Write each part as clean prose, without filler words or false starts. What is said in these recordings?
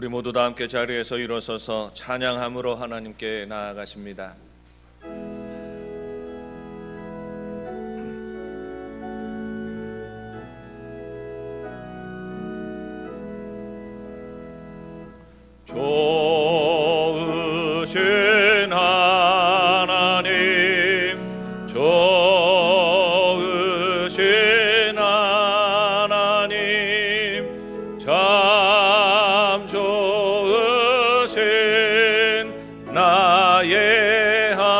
우리 모두 다 함께 자리에서 일어서서 찬양함으로 하나님께 나아가십니다. 좋으신 하나님, 좋으신 하나님, 참 좋으신 나의 하나님.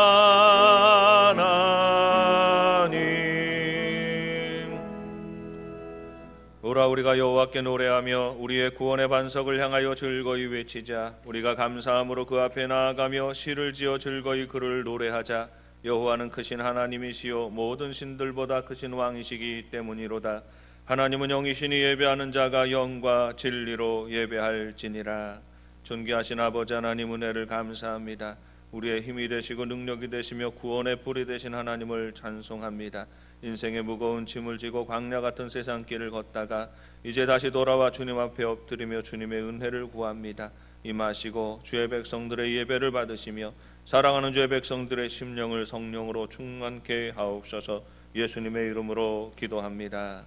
오라, 우리가 여호와께 노래하며 우리의 구원의 반석을 향하여 즐거이 외치자. 우리가 감사함으로 그 앞에 나아가며 시를 지어 즐거이 그를 노래하자. 여호와는 크신 하나님이시요 모든 신들보다 크신 왕이시기 때문이로다. 하나님은 영이시니 예배하는 자가 영과 진리로 예배할지니라. 존귀하신 아버지 하나님, 은혜를 감사합니다. 우리의 힘이 되시고 능력이 되시며 구원의 뿔이 되신 하나님을 찬송합니다. 인생의 무거운 짐을 지고 광야 같은 세상 길을 걷다가 이제 다시 돌아와 주님 앞에 엎드리며 주님의 은혜를 구합니다. 임하시고 주의 백성들의 예배를 받으시며 사랑하는 주의 백성들의 심령을 성령으로 충만케 하옵소서. 예수님의 이름으로 기도합니다.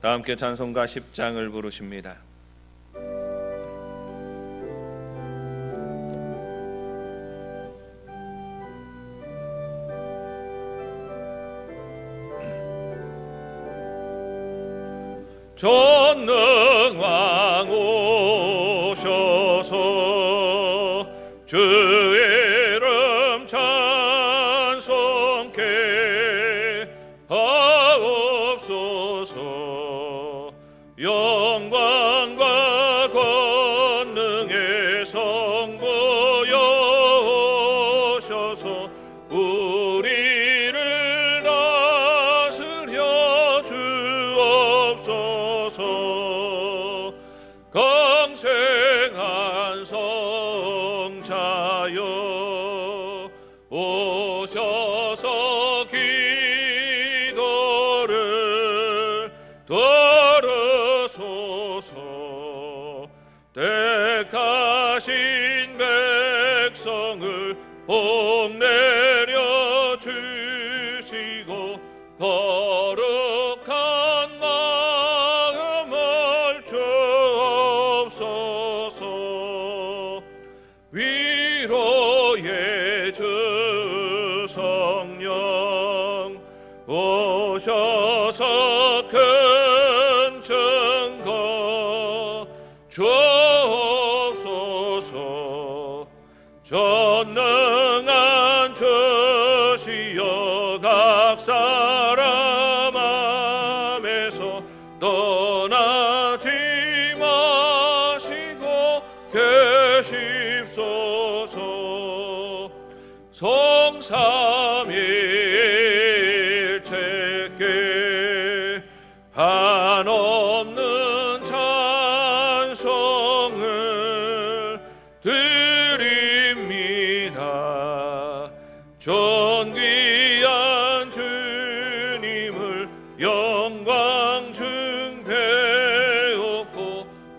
다 함께 찬송가 10장을 부르십니다. 전능왕 오셔서 주의 이름 찬송케 하옵소서. 영광과 권능의 성부여 오셔서 우리를 다스려 주옵소서. 강생한 성자여 오셔서 기도를 들으소서. 택하신 백성을 복내려 주시고 거룩한 마음을 주옵소서. 위로의 주 성령 오셔서 큰 증거 주옵소서. 전능한 주시여 각 사람 앞에서 떠나지 마시고 계십소서. 성삼일체께 한없는 찬송을 드립니다. 존귀한 주님을 영광 중배우고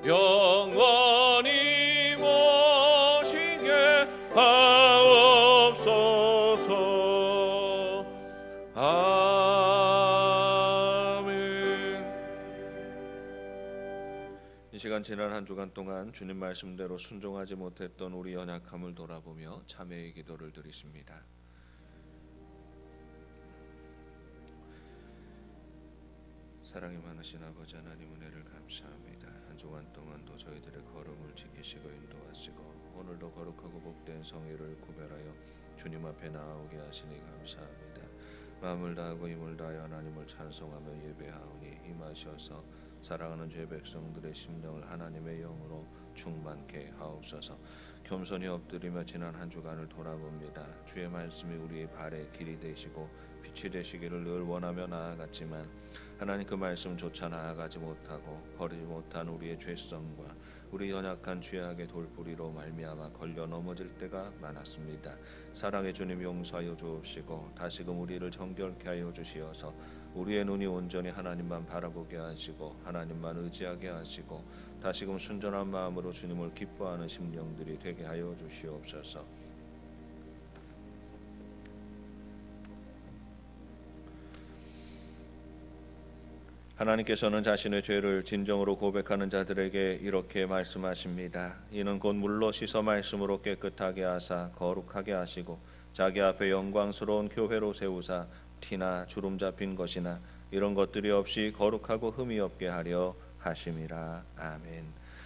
영원히 모시게 하옵소서. 아멘. 이 시간 지난 한 주간 동안 주님 말씀대로 순종하지 못했던 우리 연약함을 돌아보며 참회의 기도를 드리십니다. 사랑이 많으신 아버지 하나님, 은혜를 감사합니다. 한 주간 동안도 저희들의 걸음을 지키시고 인도하시고 오늘도 거룩하고 복된 성의를 구별하여 주님 앞에 나아오게 하시니 감사합니다. 마음을 다하고 힘을 다하여 하나님을 찬송하며 예배하오니 임하셔서 사랑하는 죄 백성들의 심령을 하나님의 영으로 충만케 하옵소서. 겸손히 엎드리며 지난 한 주간을 돌아봅니다. 주의 말씀이 우리의 발의 길이 되시고 빛이 되시기를 늘 원하며 나아갔지만 하나님 그 말씀조차 나아가지 못하고 버리지 못한 우리의 죄성과 우리 연약한 죄악의 돌뿌리로 말미암아 걸려 넘어질 때가 많았습니다. 사랑의 주님 용서하여 주옵시고 다시금 우리를 정결케 하여 주시어서 우리의 눈이 온전히 하나님만 바라보게 하시고 하나님만 의지하게 하시고 다시금 순전한 마음으로 주님을 기뻐하는 심령들이 되게 하여 주시옵소서. 하나님께서는 자신의 죄를 진정으로 고백하는 자들에게 이렇게 말씀하십니다. 이는 곧 물로 씻어 말씀으로 깨끗하게 하사 거룩하게 하시고 자기 앞에 영광스러운 교회로 세우사 티나 주름 잡힌 것이나 이런 것들이 없이 거룩하고 흠이 없게 하려 하심이라. 아멘.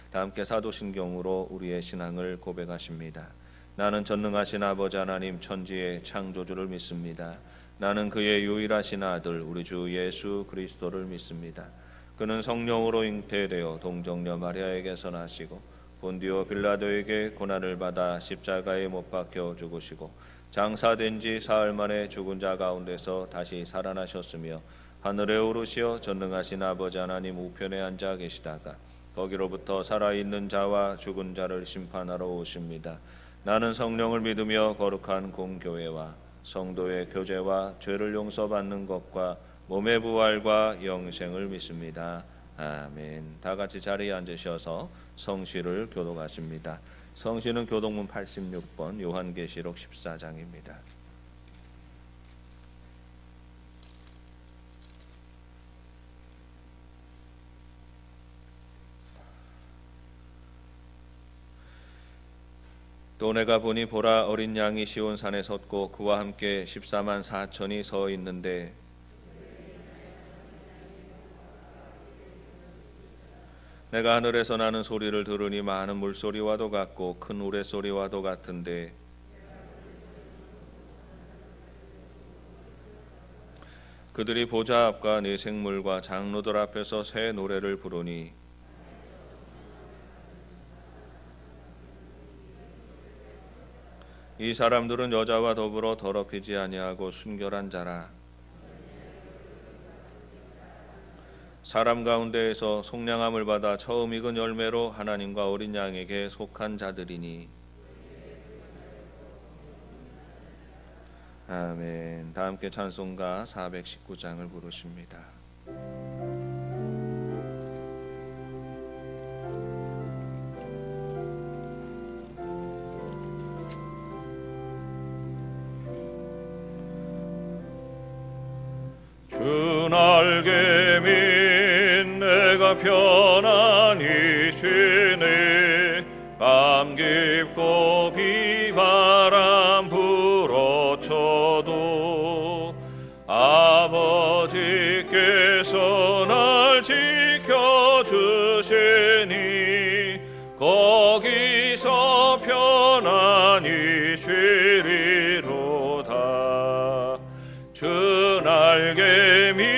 다 함께 사도신경으로 우리의 신앙을 고백하십니다. 나는 전능하신 아버지 하나님 천지의 창조주를 믿습니다. 나는 그의 유일하신 아들 우리 주 예수 그리스도를 믿습니다. 그는 성령으로 잉태되어 동정녀 마리아에게서 나시고 본디오 빌라도에게 고난을 받아 십자가에 못 박혀 죽으시고 장사된 지 사흘 만에 죽은 자 가운데서 다시 살아나셨으며 하늘에 오르시어 전능하신 아버지 하나님 우편에 앉아 계시다가 거기로부터 살아있는 자와 죽은 자를 심판하러 오십니다. 나는 성령을 믿으며 거룩한 공교회와 성도의 교제와 죄를 용서받는 것과 몸의 부활과 영생을 믿습니다. 아멘. 다 같이 자리에 앉으셔서 성시를 교독하십니다. 성시는 교독문 86번 요한계시록 14장입니다. 또 내가 보니 보라 어린 양이 시온산에 섰고 그와 함께 14만 4천이 서 있는데 내가 하늘에서 나는 소리를 들으니 많은 물소리와도 같고 큰 우레소리와도 같은데 그들이 보좌 앞과 네 생물과 장로들 앞에서 새 노래를 부르니 이 사람들은 여자와 더불어 더럽히지 아니하고 순결한 자라. 사람 가운데에서 속량함을 받아 처음 익은 열매로 하나님과 어린 양에게 속한 자들이니. 아멘. 다 함께 찬송가 419장을 부르십니다. 주 날개 민 내가 편안히 쉬네. 밤 깊고 비바람 불어쳐도 아버지께서 날 지켜주시니 거기서 편안히 쉬리로다. 주 날개 밑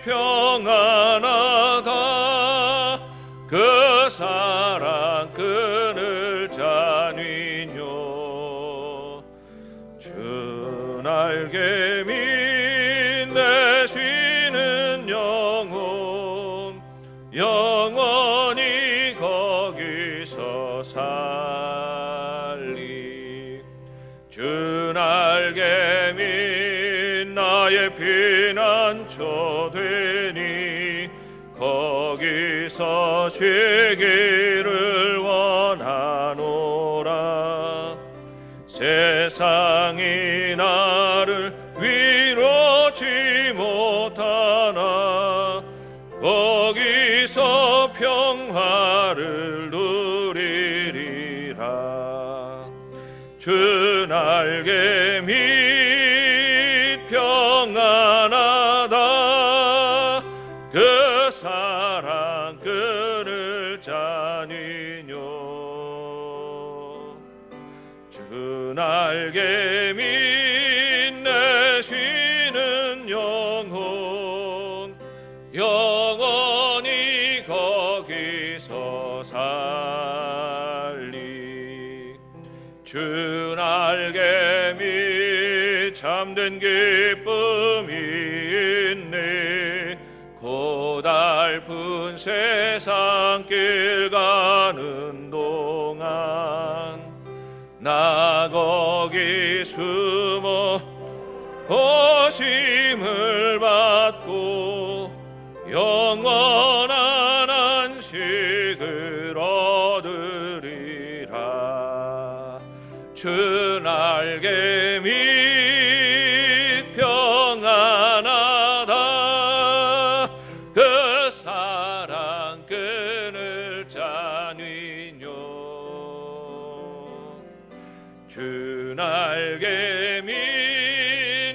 평안하다. 그 사랑 끊을 자니뇨. 주 날개 밑 내 쉬는 영혼 영원히 거기서 살리. 주 날개 밑 나의 피난처 되니 거기서 쉬기를 원하노라. 세상이 나를 위로치 못하나 거기서 평화를 누리리라. 주 날개 밑 평안하다. 그 사랑 끊을 자니뇨. 주 날개 밑 내 쉬는 영혼 영원히 거기서 살 주 날개 및 참된 기쁨이 있네. 고달픈 세상 길 가는 동안 나 거기 숨어 보심을 받고 영원한 안식을 얻으리라. 주 날개 밑 평안하다. 그 사랑 끈을 짜니뇨. 주 날개 밑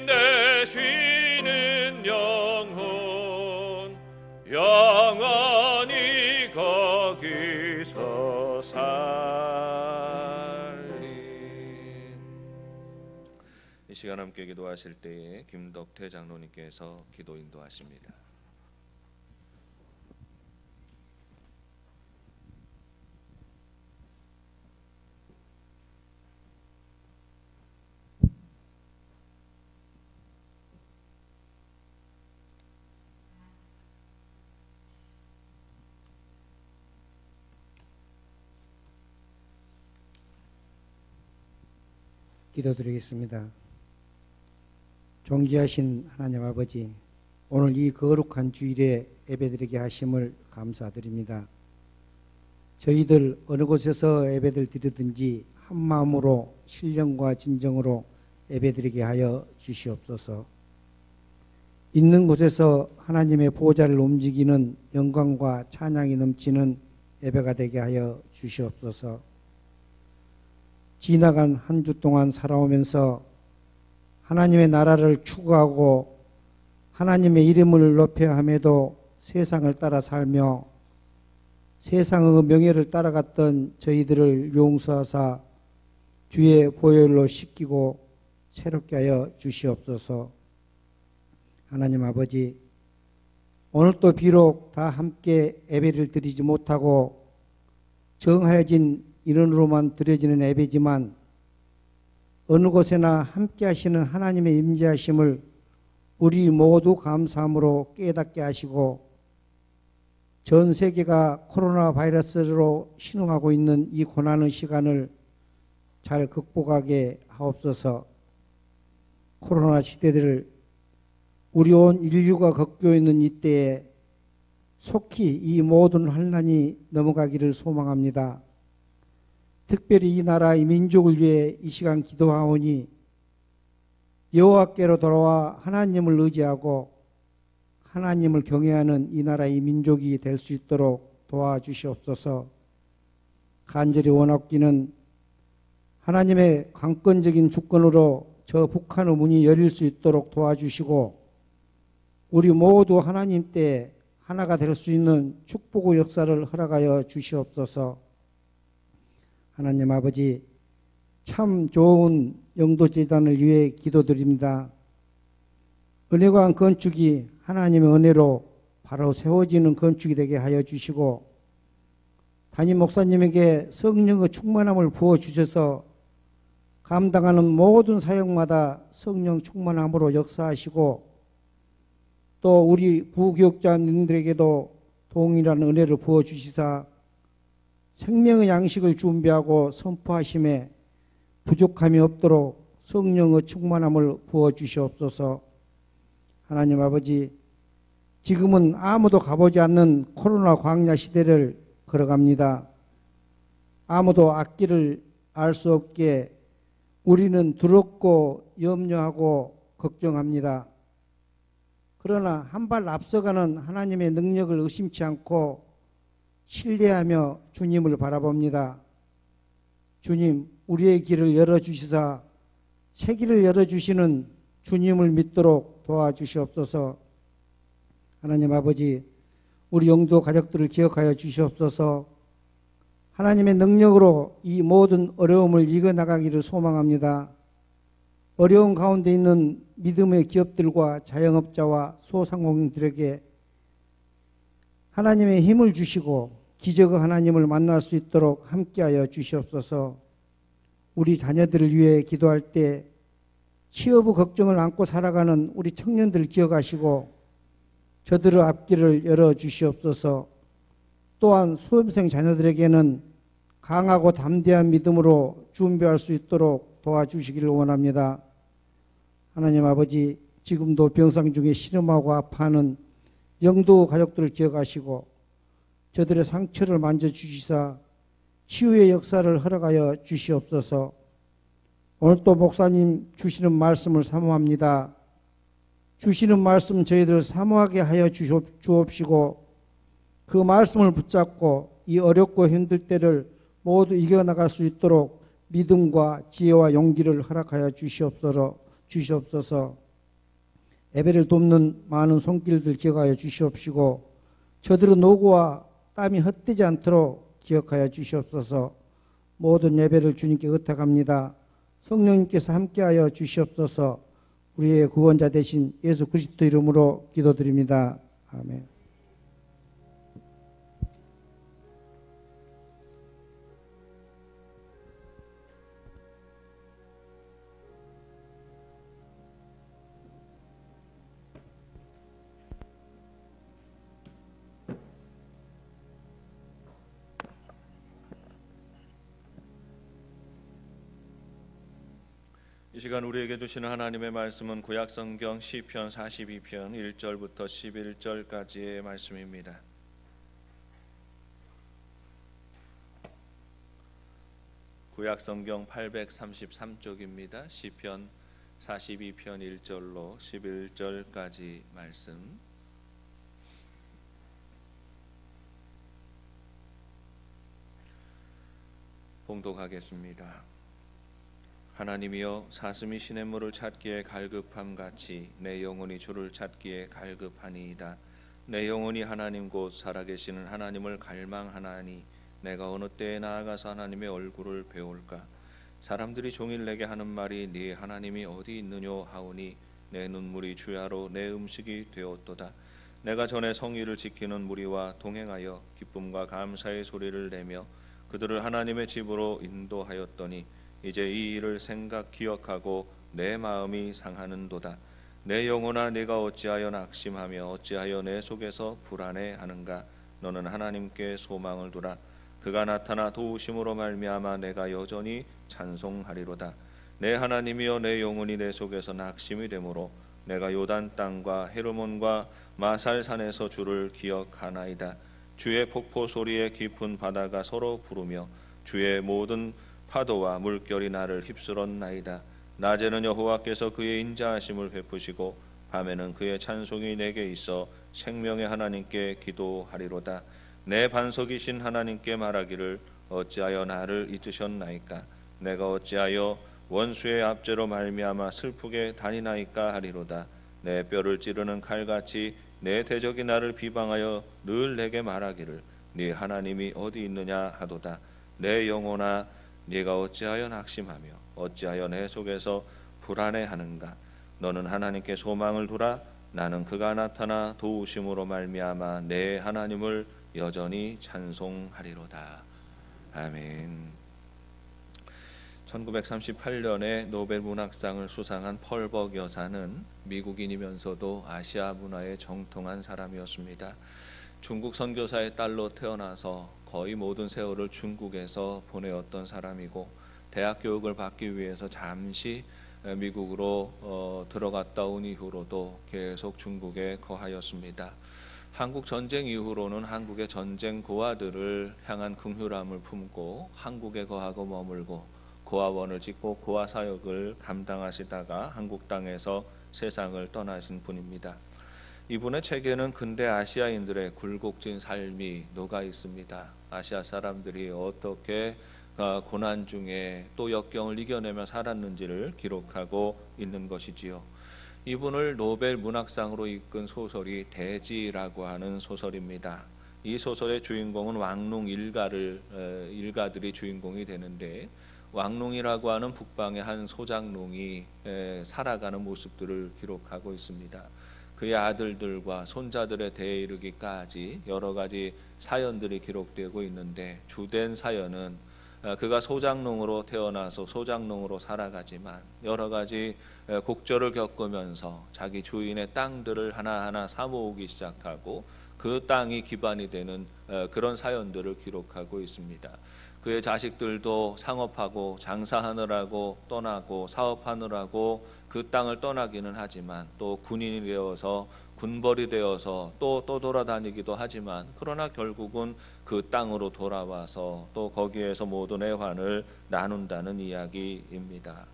내 쉬는 영혼 영원히 거기서 살리. 이 시간 함께 기도하실 때에 김덕태 장로님께서 기도 인도하십니다. 기도드리겠습니다. 존귀하신 하나님 아버지, 오늘 이 거룩한 주일에 예배드리게 하심을 감사드립니다. 저희들 어느 곳에서 예배를 드리든지 한 마음으로 신령과 진정으로 예배드리게 하여 주시옵소서. 있는 곳에서 하나님의 보좌를 움직이는 영광과 찬양이 넘치는 예배가 되게 하여 주시옵소서. 지나간 한 주 동안 살아오면서 하나님의 나라를 추구하고 하나님의 이름을 높여야 함에도 세상을 따라 살며 세상의 명예를 따라갔던 저희들을 용서하사 주의 보혈로 씻기고 새롭게 하여 주시옵소서. 하나님 아버지, 오늘 또 비록 다 함께 예배를 드리지 못하고 정하여진 인원으로만 드려지는 예배지만 어느 곳에나 함께 하시는 하나님의 임재하심을 우리 모두 감사함으로 깨닫게 하시고 전 세계가 코로나 바이러스로 신음하고 있는 이 고난의 시간을 잘 극복하게 하옵소서. 코로나 시대를 우리 온 인류가 겪고 있는 이때에 속히 이 모든 환난이 넘어가기를 소망합니다. 특별히 이 나라 이 민족을 위해 이 시간 기도하오니 여호와께로 돌아와 하나님을 의지하고 하나님을 경외하는 이 나라 이 민족이 될 수 있도록 도와주시옵소서. 간절히 원하기는 하나님의 강권적인 주권으로 저 북한의 문이 열릴 수 있도록 도와주시고 우리 모두 하나님 때 하나가 될 수 있는 축복의 역사를 허락하여 주시옵소서. 하나님 아버지, 참 좋은 영도재단을 위해 기도드립니다. 은혜관 건축이 하나님의 은혜로 바로 세워지는 건축이 되게 하여 주시고 담임 목사님에게 성령의 충만함을 부어주셔서 감당하는 모든 사역마다 성령 충만함으로 역사하시고 또 우리 부교육자님들에게도 동일한 은혜를 부어주시사 생명의 양식을 준비하고 선포하심에 부족함이 없도록 성령의 충만함을 부어주시옵소서. 하나님 아버지, 지금은 아무도 가보지 않는 코로나 광야 시대를 걸어갑니다. 아무도 앞길을 알 수 없게 우리는 두렵고 염려하고 걱정합니다. 그러나 한 발 앞서가는 하나님의 능력을 의심치 않고 신뢰하며 주님을 바라봅니다. 주님, 우리의 길을 열어주시사 새 길을 열어주시는 주님을 믿도록 도와주시옵소서. 하나님 아버지, 우리 영도 가족들을 기억하여 주시옵소서. 하나님의 능력으로 이 모든 어려움을 이겨나가기를 소망합니다. 어려운 가운데 있는 믿음의 기업들과 자영업자와 소상공인들에게 하나님의 힘을 주시고 기적의 하나님을 만날 수 있도록 함께하여 주시옵소서. 우리 자녀들을 위해 기도할 때 취업의 걱정을 안고 살아가는 우리 청년들을 기억하시고 저들의 앞길을 열어주시옵소서. 또한 수험생 자녀들에게는 강하고 담대한 믿음으로 준비할 수 있도록 도와주시기를 원합니다. 하나님 아버지, 지금도 병상 중에 신음하고 아파하는 영도 가족들을 기억하시고 저들의 상처를 만져주시사 치유의 역사를 허락하여 주시옵소서. 오늘 또 목사님 주시는 말씀을 사모합니다. 주시는 말씀 저희들 사모하게 하여 주옵시고 그 말씀을 붙잡고 이 어렵고 힘들 때를 모두 이겨나갈 수 있도록 믿음과 지혜와 용기를 허락하여 주시옵소서. 예배를 돕는 많은 손길들 기억하여 주시옵시고 저들의 노고와 땀이 헛되지 않도록 기억하여 주시옵소서. 모든 예배를 주님께 의탁합니다. 성령님께서 함께하여 주시옵소서. 우리의 구원자 되신 예수 그리스도 이름으로 기도드립니다. 아멘. 이 시간 우리에게 주시는 하나님의 말씀은 구약성경 시편 42편 1절부터 11절까지의 말씀입니다. 구약성경 833쪽입니다. 시편 42편 1절로 11절까지 말씀. 봉독하겠습니다. 하나님이여, 사슴이 시냇물을 찾기에 갈급함같이 내 영혼이 주를 찾기에 갈급하니이다. 내 영혼이 하나님 곧 살아계시는 하나님을 갈망하나니 내가 어느 때에 나아가서 하나님의 얼굴을 배울까. 사람들이 종일 내게 하는 말이 네 하나님이 어디 있느뇨 하오니 내 눈물이 주야로 내 음식이 되었도다. 내가 전에 성의를 지키는 무리와 동행하여 기쁨과 감사의 소리를 내며 그들을 하나님의 집으로 인도하였더니 이제 이 일을 생각 기억하고 내 마음이 상하는도다. 내 영혼아, 네가 어찌하여 낙심하며 어찌하여 내 속에서 불안해하는가. 너는 하나님께 소망을 두라. 그가 나타나 도우심으로 말미암아 내가 여전히 찬송하리로다. 내 하나님이여, 내 영혼이 내 속에서 낙심이 되므로 내가 요단 땅과 헤르몬과 마살산에서 주를 기억하나이다. 주의 폭포 소리에 깊은 바다가 서로 부르며 주의 모든 파도와 물결이 나를 휩쓸었나이다. 낮에는 여호와께서 그의 인자하심을 베푸시고 밤에는 그의 찬송이 내게 있어 생명의 하나님께 기도하리로다. 내 반석이신 하나님께 말하기를 어찌하여 나를 잊으셨나이까. 내가 어찌하여 원수의 압제로 말미암아 슬프게 다니나이까 하리로다. 내 뼈를 찌르는 칼같이 내 대적이 나를 비방하여 늘 내게 말하기를 네 하나님이 어디 있느냐 하도다. 내 영혼아, 네가 어찌하여 낙심하며 어찌하여 내 속에서 불안해하는가. 너는 하나님께 소망을 두라. 나는 그가 나타나 도우심으로 말미암아 내 하나님을 여전히 찬송하리로다. 아멘. 1938년에 노벨 문학상을 수상한 펄벅 여사는 미국인이면서도 아시아 문화에 정통한 사람이었습니다. 중국 선교사의 딸로 태어나서 거의 모든 세월을 중국에서 보내었던 사람이고 대학 교육을 받기 위해서 잠시 미국으로 들어갔다 온 이후로도 계속 중국에 거하였습니다. 한국 전쟁 이후로는 한국의 전쟁 고아들을 향한 긍휼함을 품고 한국에 거하고 머물고 고아원을 짓고 고아 사역을 감당하시다가 한국 땅에서 세상을 떠나신 분입니다. 이분의 책에는 근대 아시아인들의 굴곡진 삶이 녹아 있습니다. 아시아 사람들이 어떻게 고난 중에 또 역경을 이겨내며 살았는지를 기록하고 있는 것이지요. 이분을 노벨 문학상으로 이끈 소설이 대지라고 하는 소설입니다. 이 소설의 주인공은 왕농 일가들이 주인공이 되는데 왕농이라고 하는 북방의 한 소장농이 살아가는 모습들을 기록하고 있습니다. 그의 아들들과 손자들의 대에 이르기까지 여러 가지 사연들이 기록되고 있는데 주된 사연은 그가 소작농으로 태어나서 소작농으로 살아가지만 여러 가지 곡절을 겪으면서 자기 주인의 땅들을 하나하나 사모으기 시작하고 그 땅이 기반이 되는 그런 사연들을 기록하고 있습니다. 그의 자식들도 상업하고 장사하느라고 떠나고 사업하느라고 그 땅을 떠나기는 하지만 또 군인이 되어서 군벌이 되어서 또 돌아다니기도 하지만 그러나 결국은 그 땅으로 돌아와서 또 거기에서 모든 애환을 나눈다는 이야기입니다.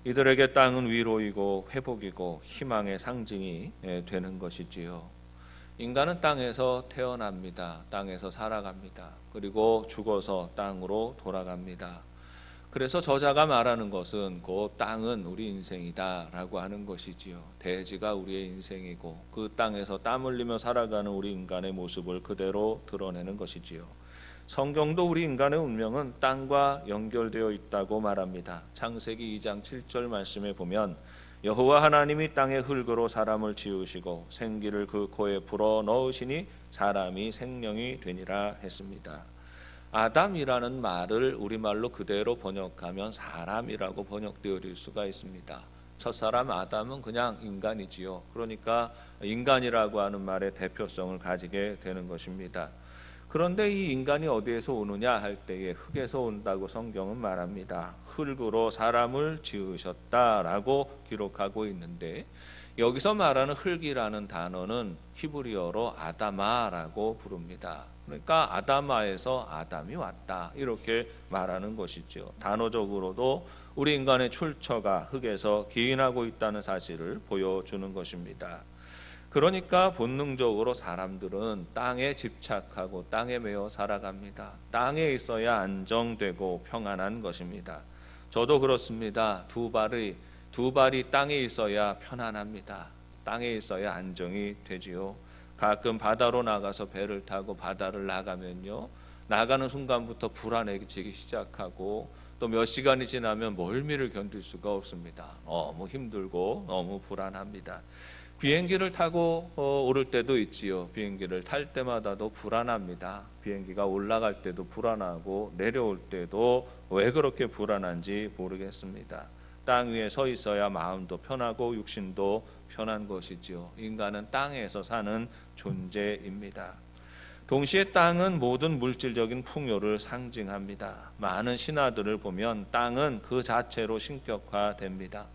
이들에게 땅은 위로이고 회복이고 희망의 상징이 되는 것이지요. 인간은 땅에서 태어납니다. 땅에서 살아갑니다. 그리고 죽어서 땅으로 돌아갑니다. 그래서 저자가 말하는 것은 그 땅은 우리 인생이다라고 하는 것이지요. 대지가 우리의 인생이고 그 땅에서 땀 흘리며 살아가는 우리 인간의 모습을 그대로 드러내는 것이지요. 성경도 우리 인간의 운명은 땅과 연결되어 있다고 말합니다. 창세기 2장 7절 말씀에 보면 여호와 하나님이 땅의 흙으로 사람을 지으시고 생기를 그 코에 불어 넣으시니 사람이 생명이 되니라 했습니다. 아담이라는 말을 우리말로 그대로 번역하면 사람이라고 번역되어질 수가 있습니다. 첫사람 아담은 그냥 인간이지요. 그러니까 인간이라고 하는 말의 대표성을 가지게 되는 것입니다. 그런데 이 인간이 어디에서 오느냐 할 때에 흙에서 온다고 성경은 말합니다. 흙으로 사람을 지으셨다라고 기록하고 있는데 여기서 말하는 흙이라는 단어는 히브리어로 아다마라고 부릅니다. 그러니까 아다마에서 아담이 왔다 이렇게 말하는 것이죠. 단어적으로도 우리 인간의 출처가 흙에서 기인하고 있다는 사실을 보여주는 것입니다. 그러니까 본능적으로 사람들은 땅에 집착하고 땅에 매여 살아갑니다. 땅에 있어야 안정되고 평안한 것입니다. 저도 그렇습니다. 두 발이 땅에 있어야 편안합니다. 땅에 있어야 안정이 되지요. 가끔 바다로 나가서 배를 타고 바다를 나가면요, 나가는 순간부터 불안해지기 시작하고 또 몇 시간이 지나면 멀미를 견딜 수가 없습니다. 너무 힘들고 너무 불안합니다. 비행기를 타고 오를 때도 있지요. 비행기를 탈 때마다도 불안합니다. 비행기가 올라갈 때도 불안하고 내려올 때도 왜 그렇게 불안한지 모르겠습니다. 땅 위에 서 있어야 마음도 편하고 육신도 편한 것이지요. 인간은 땅에서 사는 존재입니다. 동시에 땅은 모든 물질적인 풍요를 상징합니다. 많은 신화들을 보면 땅은 그 자체로 신격화됩니다.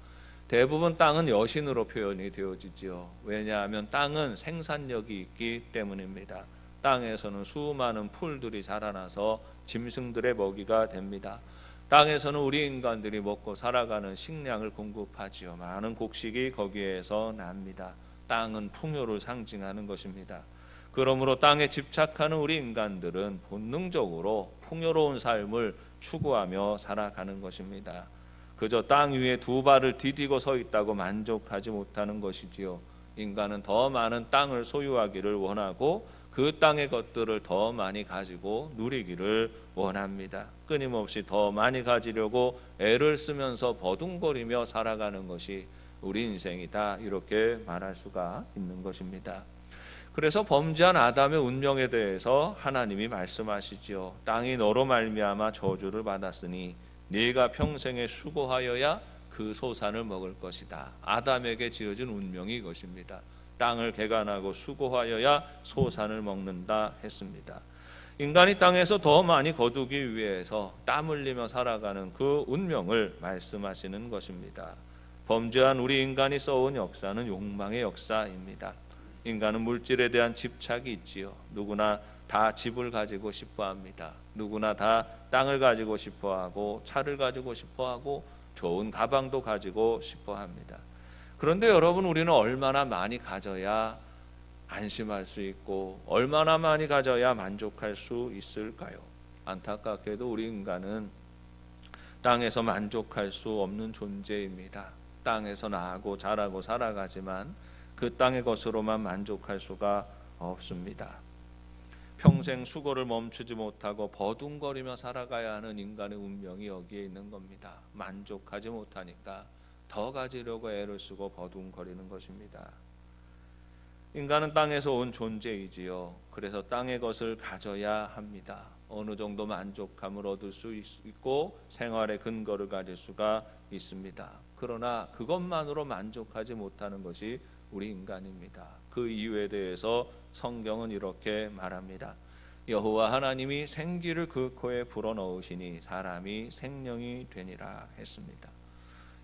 대부분 땅은 여신으로 표현이 되어지지요. 왜냐하면 땅은 생산력이 있기 때문입니다. 땅에서는 수많은 풀들이 자라나서 짐승들의 먹이가 됩니다. 땅에서는 우리 인간들이 먹고 살아가는 식량을 공급하지요. 많은 곡식이 거기에서 납니다. 땅은 풍요를 상징하는 것입니다. 그러므로 땅에 집착하는 우리 인간들은 본능적으로 풍요로운 삶을 추구하며 살아가는 것입니다. 그저 땅 위에 두 발을 디디고 서 있다고 만족하지 못하는 것이지요. 인간은 더 많은 땅을 소유하기를 원하고 그 땅의 것들을 더 많이 가지고 누리기를 원합니다. 끊임없이 더 많이 가지려고 애를 쓰면서 버둥거리며 살아가는 것이 우리 인생이다, 이렇게 말할 수가 있는 것입니다. 그래서 범죄한 아담의 운명에 대해서 하나님이 말씀하시지요. 땅이 너로 말미암아 저주를 받았으니 네가 평생에 수고하여야 그 소산을 먹을 것이다. 아담에게 지어진 운명이 이것입니다. 땅을 개간하고 수고하여야 소산을 먹는다 했습니다. 인간이 땅에서 더 많이 거두기 위해서 땀 흘리며 살아가는 그 운명을 말씀하시는 것입니다. 범죄한 우리 인간이 써온 역사는 욕망의 역사입니다. 인간은 물질에 대한 집착이 있지요. 누구나 다 집을 가지고 싶어 합니다. 누구나 다 땅을 가지고 싶어 하고 차를 가지고 싶어 하고 좋은 가방도 가지고 싶어 합니다. 그런데 여러분, 우리는 얼마나 많이 가져야 안심할 수 있고 얼마나 많이 가져야 만족할 수 있을까요? 안타깝게도 우리 인간은 땅에서 만족할 수 없는 존재입니다. 땅에서 나고 자라고 살아가지만 그 땅의 것으로만 만족할 수가 없습니다. 평생 수고를 멈추지 못하고 버둥거리며 살아가야 하는 인간의 운명이 여기에 있는 겁니다. 만족하지 못하니까 더 가지려고 애를 쓰고 버둥거리는 것입니다. 인간은 땅에서 온 존재이지요. 그래서 땅의 것을 가져야 합니다. 어느 정도 만족감을 얻을 수 있고 생활의 근거를 가질 수가 있습니다. 그러나 그것만으로 만족하지 못하는 것이 우리 인간입니다. 그 이유에 대해서 성경은 이렇게 말합니다. 여호와 하나님이 생기를 그 코에 불어넣으시니 사람이 생명이 되니라 했습니다.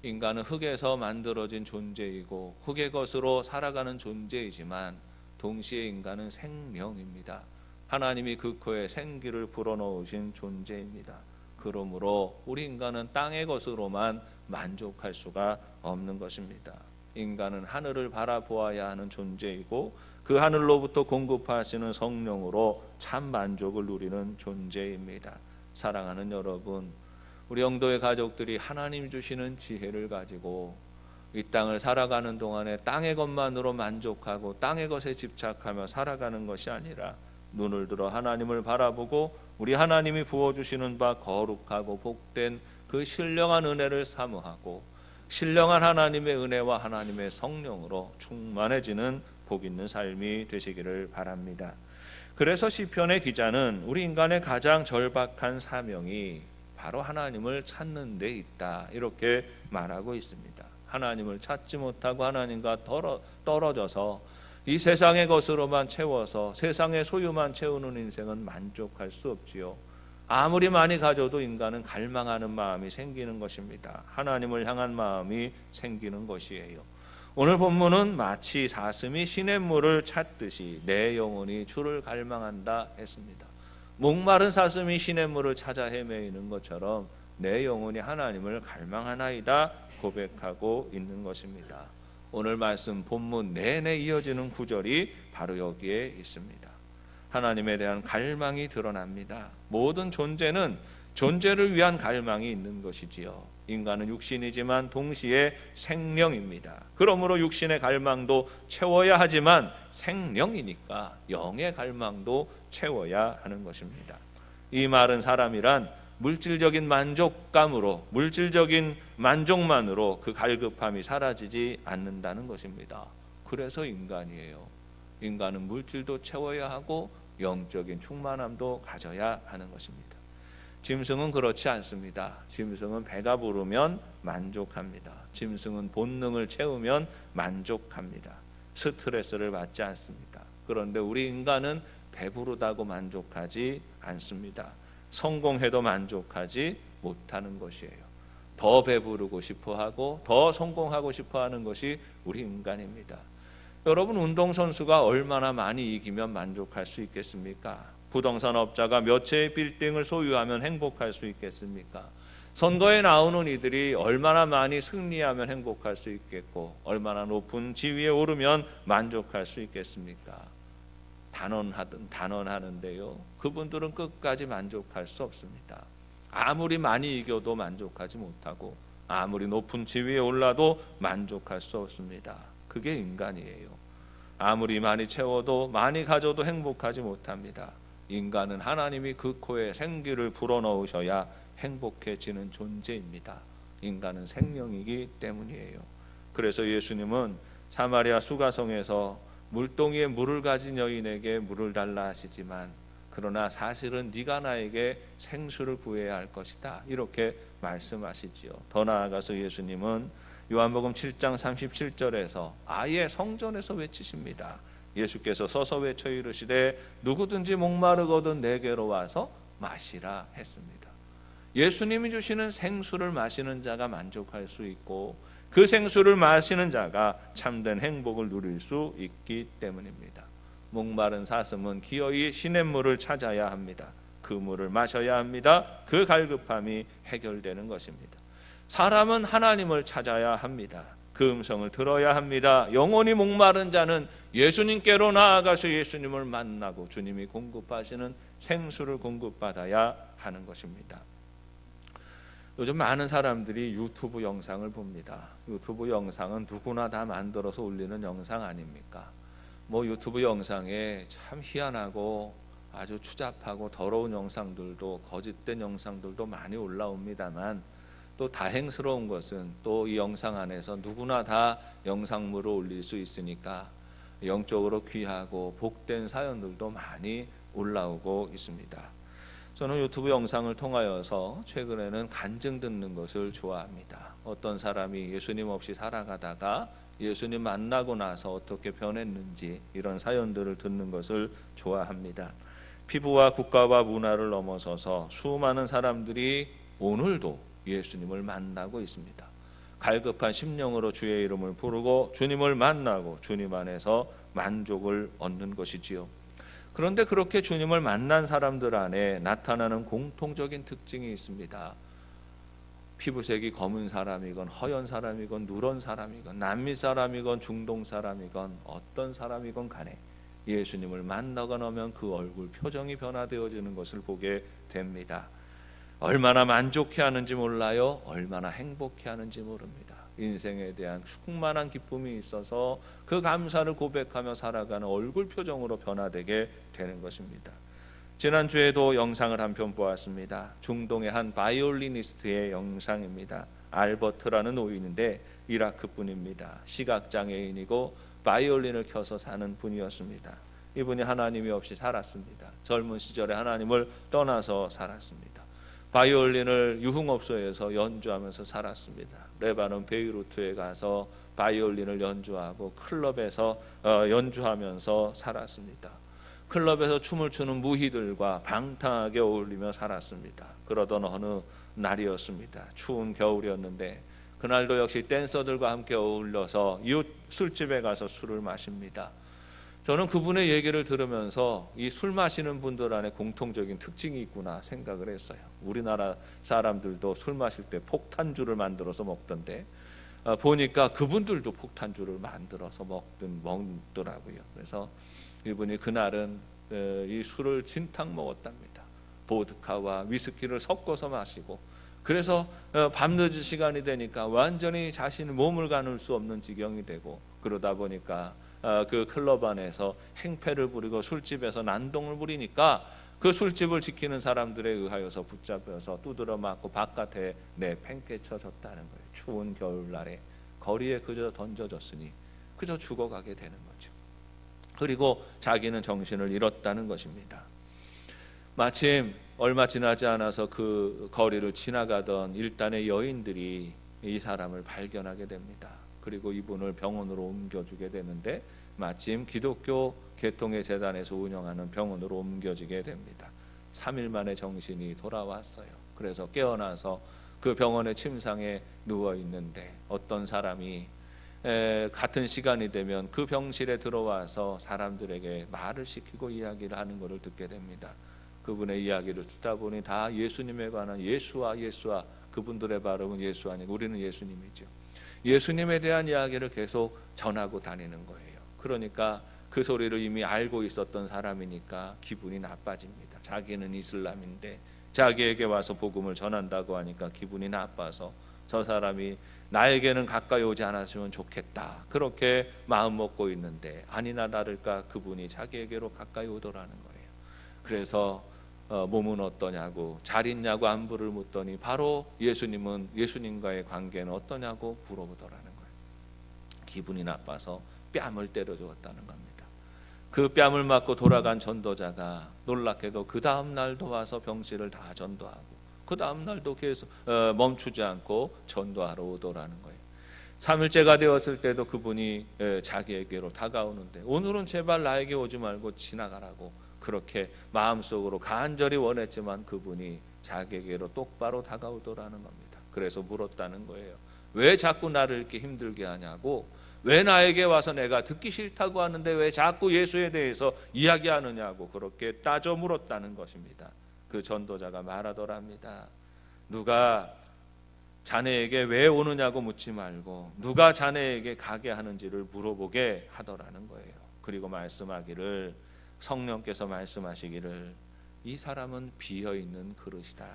인간은 흙에서 만들어진 존재이고 흙의 것으로 살아가는 존재이지만 동시에 인간은 생명입니다. 하나님이 그 코에 생기를 불어넣으신 존재입니다. 그러므로 우리 인간은 땅의 것으로만 만족할 수가 없는 것입니다. 인간은 하늘을 바라보아야 하는 존재이고 그 하늘로부터 공급하시는 성령으로 참 만족을 누리는 존재입니다. 사랑하는 여러분, 우리 영도의 가족들이 하나님 주시는 지혜를 가지고 이 땅을 살아가는 동안에 땅의 것만으로 만족하고 땅의 것에 집착하며 살아가는 것이 아니라 눈을 들어 하나님을 바라보고 우리 하나님이 부어주시는 바 거룩하고 복된 그 신령한 은혜를 사모하고 신령한 하나님의 은혜와 하나님의 성령으로 충만해지는 복 있는 삶이 되시기를 바랍니다. 그래서 시편의 기자는 우리 인간의 가장 절박한 사명이 바로 하나님을 찾는 데 있다 이렇게 말하고 있습니다. 하나님을 찾지 못하고 하나님과 떨어져서 이 세상의 것으로만 채워서 세상의 소유만 채우는 인생은 만족할 수 없지요. 아무리 많이 가져도 인간은 갈망하는 마음이 생기는 것입니다. 하나님을 향한 마음이 생기는 것이에요. 오늘 본문은 마치 사슴이 시냇물을 찾듯이 내 영혼이 주를 갈망한다 했습니다. 목마른 사슴이 시냇물을 찾아 헤매이는 것처럼 내 영혼이 하나님을 갈망하나이다 고백하고 있는 것입니다. 오늘 말씀 본문 내내 이어지는 구절이 바로 여기에 있습니다. 하나님에 대한 갈망이 드러납니다. 모든 존재는 존재를 위한 갈망이 있는 것이지요. 인간은 육신이지만 동시에 생명입니다. 그러므로 육신의 갈망도 채워야 하지만 생명이니까 영의 갈망도 채워야 하는 것입니다. 이 말은 사람이란 물질적인 만족감으로 물질적인 만족만으로 그 갈급함이 사라지지 않는다는 것입니다. 그래서 인간이에요. 인간은 물질도 채워야 하고 영적인 충만함도 가져야 하는 것입니다. 짐승은 그렇지 않습니다. 짐승은 배가 부르면 만족합니다. 짐승은 본능을 채우면 만족합니다. 스트레스를 받지 않습니다. 그런데 우리 인간은 배부르다고 만족하지 않습니다. 성공해도 만족하지 못하는 것이에요. 더 배부르고 싶어하고 더 성공하고 싶어하는 것이 우리 인간입니다. 여러분, 운동선수가 얼마나 많이 이기면 만족할 수 있겠습니까? 부동산 업자가 몇 채의 빌딩을 소유하면 행복할 수 있겠습니까? 선거에 나오는 이들이 얼마나 많이 승리하면 행복할 수 있겠고 얼마나 높은 지위에 오르면 만족할 수 있겠습니까? 단언하는데요. 그분들은 끝까지 만족할 수 없습니다. 아무리 많이 이겨도 만족하지 못하고 아무리 높은 지위에 올라도 만족할 수 없습니다. 그게 인간이에요. 아무리 많이 채워도 많이 가져도 행복하지 못합니다. 인간은 하나님이 그 코에 생기를 불어넣으셔야 행복해지는 존재입니다. 인간은 생명이기 때문이에요. 그래서 예수님은 사마리아 수가성에서 물동이에 물을 가진 여인에게 물을 달라 하시지만 그러나 사실은 네가 나에게 생수를 구해야 할 것이다 이렇게 말씀하시지요. 더 나아가서 예수님은 요한복음 7장 37절에서 아예 성전에서 외치십니다. 예수께서 서서 외쳐 이르시되 누구든지 목마르거든 내게로 와서 마시라 했습니다. 예수님이 주시는 생수를 마시는 자가 만족할 수 있고 그 생수를 마시는 자가 참된 행복을 누릴 수 있기 때문입니다. 목마른 사슴은 기어이 시냇물을 찾아야 합니다. 그 물을 마셔야 합니다. 그 갈급함이 해결되는 것입니다. 사람은 하나님을 찾아야 합니다. 그 음성을 들어야 합니다. 영원히 목마른 자는 예수님께로 나아가서 예수님을 만나고 주님이 공급하시는 생수를 공급받아야 하는 것입니다. 요즘 많은 사람들이 유튜브 영상을 봅니다. 유튜브 영상은 누구나 다 만들어서 올리는 영상 아닙니까? 유튜브 영상에 참 희한하고 아주 추잡하고 더러운 영상들도 거짓된 영상들도 많이 올라옵니다만 또 다행스러운 것은 또 이 영상 안에서 누구나 다 영상물을 올릴 수 있으니까 영적으로 귀하고 복된 사연들도 많이 올라오고 있습니다. 저는 유튜브 영상을 통하여서 최근에는 간증 듣는 것을 좋아합니다. 어떤 사람이 예수님 없이 살아가다가 예수님 만나고 나서 어떻게 변했는지 이런 사연들을 듣는 것을 좋아합니다. 피부와 국가와 문화를 넘어서서 수많은 사람들이 오늘도 예수님을 만나고 있습니다. 갈급한 심령으로 주의 이름을 부르고 주님을 만나고 주님 안에서 만족을 얻는 것이지요. 그런데 그렇게 주님을 만난 사람들 안에 나타나는 공통적인 특징이 있습니다. 피부색이 검은 사람이건 허연 사람이건 누런 사람이건 남미 사람이건 중동 사람이건 어떤 사람이건 간에 예수님을 만나고 나면 그 얼굴 표정이 변화되어지는 것을 보게 됩니다. 얼마나 만족해하는지 몰라요. 얼마나 행복해하는지 모릅니다. 인생에 대한 충만한 기쁨이 있어서 그 감사를 고백하며 살아가는 얼굴 표정으로 변화되게 되는 것입니다. 지난주에도 영상을 한 편 보았습니다. 중동의 한 바이올리니스트의 영상입니다. 알버트라는 노인인데 이라크 분입니다. 시각장애인이고 바이올린을 켜서 사는 분이었습니다. 이분이 하나님이 없이 살았습니다. 젊은 시절에 하나님을 떠나서 살았습니다. 바이올린을 유흥업소에서 연주하면서 살았습니다. 레바논 베이루트에 가서 바이올린을 연주하고 클럽에서 연주하면서 살았습니다. 클럽에서 춤을 추는 무희들과 방탕하게 어울리며 살았습니다. 그러던 어느 날이었습니다. 추운 겨울이었는데 그날도 역시 댄서들과 함께 어울려서 이웃 술집에 가서 술을 마십니다. 저는 그분의 얘기를 들으면서 이 술 마시는 분들 안에 공통적인 특징이 있구나 생각을 했어요. 우리나라 사람들도 술 마실 때 폭탄주를 만들어서 먹던데 보니까 그분들도 폭탄주를 만들어서 먹더라고요. 그래서 이분이 그날은 이 술을 진탕 먹었답니다. 보드카와 위스키를 섞어서 마시고 그래서 밤늦은 시간이 되니까 완전히 자신의 몸을 가눌 수 없는 지경이 되고 그러다 보니까 그 클럽 안에서 행패를 부리고 술집에서 난동을 부리니까 그 술집을 지키는 사람들에 의하여서 붙잡혀서 두드려 맞고 바깥에 내팽개쳐졌다는 거예요. 추운 겨울날에 거리에 그저 던져졌으니 그저 죽어가게 되는 거죠. 그리고 자기는 정신을 잃었다는 것입니다. 마침 얼마 지나지 않아서 그 거리를 지나가던 일단의 여인들이 이 사람을 발견하게 됩니다. 그리고 이분을 병원으로 옮겨주게 되는데 마침 기독교 계통의 재단에서 운영하는 병원으로 옮겨지게 됩니다. 3일 만에 정신이 돌아왔어요. 그래서 깨어나서 그 병원의 침상에 누워 있는데 어떤 사람이 같은 시간이 되면 그 병실에 들어와서 사람들에게 말을 시키고 이야기를 하는 것을 듣게 됩니다. 그분의 이야기를 듣다 보니 다 예수님에 관한 예수와 그분들의 발음은 예수 아니고 우리는 예수님이죠. 예수님에 대한 이야기를 계속 전하고 다니는 거예요. 그러니까 그 소리를 이미 알고 있었던 사람이니까 기분이 나빠집니다. 자기는 이슬람인데 자기에게 와서 복음을 전한다고 하니까 기분이 나빠서 저 사람이 나에게는 가까이 오지 않았으면 좋겠다 그렇게 마음 먹고 있는데 아니나 다를까 그분이 자기에게로 가까이 오더라는 거예요. 그래서 몸은 어떠냐고 잘 있냐고 안부를 묻더니 바로 예수님과의 관계는 어떠냐고 물어보더라는 거예요. 기분이 나빠서 뺨을 때려 주었다는 겁니다. 그 뺨을 맞고 돌아간 전도자가 놀랍게도 그 다음 날도 와서 병실을 다 전도하고 그 다음 날도 계속 멈추지 않고 전도하러 오더라는 거예요. 3일째가 되었을 때도 그분이 자기에게로 다가오는데 오늘은 제발 나에게 오지 말고 지나가라고 그렇게 마음속으로 간절히 원했지만 그분이 자기에게로 똑바로 다가오더라는 겁니다. 그래서 물었다는 거예요. 왜 자꾸 나를 이렇게 힘들게 하냐고, 왜 나에게 와서 내가 듣기 싫다고 하는데 왜 자꾸 예수에 대해서 이야기하느냐고 그렇게 따져 물었다는 것입니다. 그 전도자가 말하더랍니다. 누가 자네에게 왜 오느냐고 묻지 말고 누가 자네에게 가게 하는지를 물어보게 하더라는 거예요. 그리고 말씀하기를, 성령께서 말씀하시기를, 이 사람은 비어있는 그릇이다.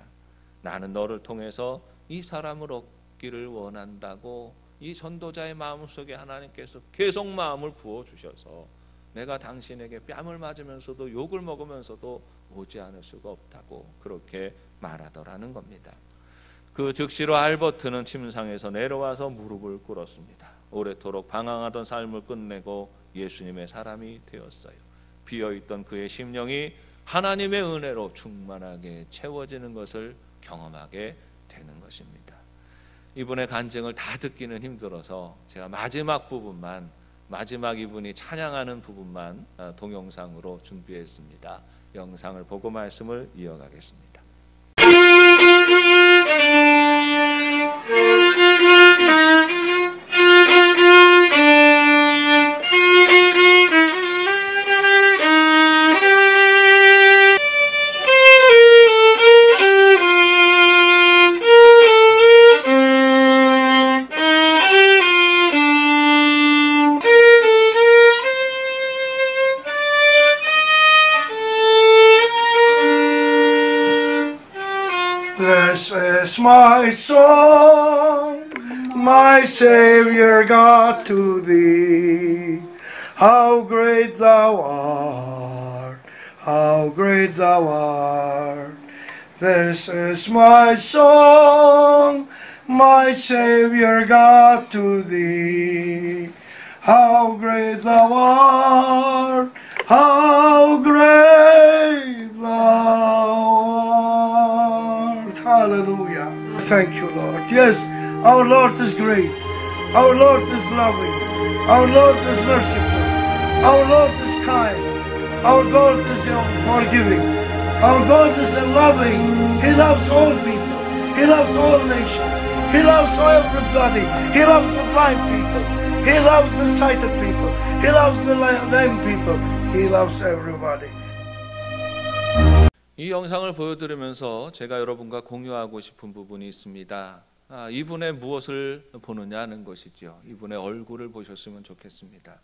나는 너를 통해서 이 사람을 얻기를 원한다고 이 전도자의 마음속에 하나님께서 계속 마음을 부어주셔서 내가 당신에게 뺨을 맞으면서도 욕을 먹으면서도 오지 않을 수가 없다고 그렇게 말하더라는 겁니다. 그 즉시로 알버트는 침상에서 내려와서 무릎을 꿇었습니다. 오래도록 방황하던 삶을 끝내고 예수님의 사람이 되었어요. 비어있던 그의 심령이 하나님의 은혜로 충만하게 채워지는 것을 경험하게 되는 것입니다. 이분의 간증을 다 듣기는 힘들어서 제가 마지막 이분이 찬양하는 부분만 동영상으로 준비했습니다. 영상을 보고 말씀을 이어가겠습니다. This is my song, my Savior God, to thee. How great thou art, how great thou art. This is my song, my Savior God, to thee. How great thou art, how great thou art. Hallelujah. Thank you, Lord. Yes, our Lord is great. Our Lord is loving. Our Lord is merciful. Our Lord is kind. Our God is forgiving. Our God is loving. He loves all people. He loves all nations. He loves everybody. He loves the blind people. He loves the sighted people. He loves the lame people. He loves everybody. 이 영상을 보여드리면서 제가 여러분과 공유하고 싶은 부분이 있습니다. 이분의 무엇을 보느냐 하는 것이죠. 이분의 얼굴을 보셨으면 좋겠습니다.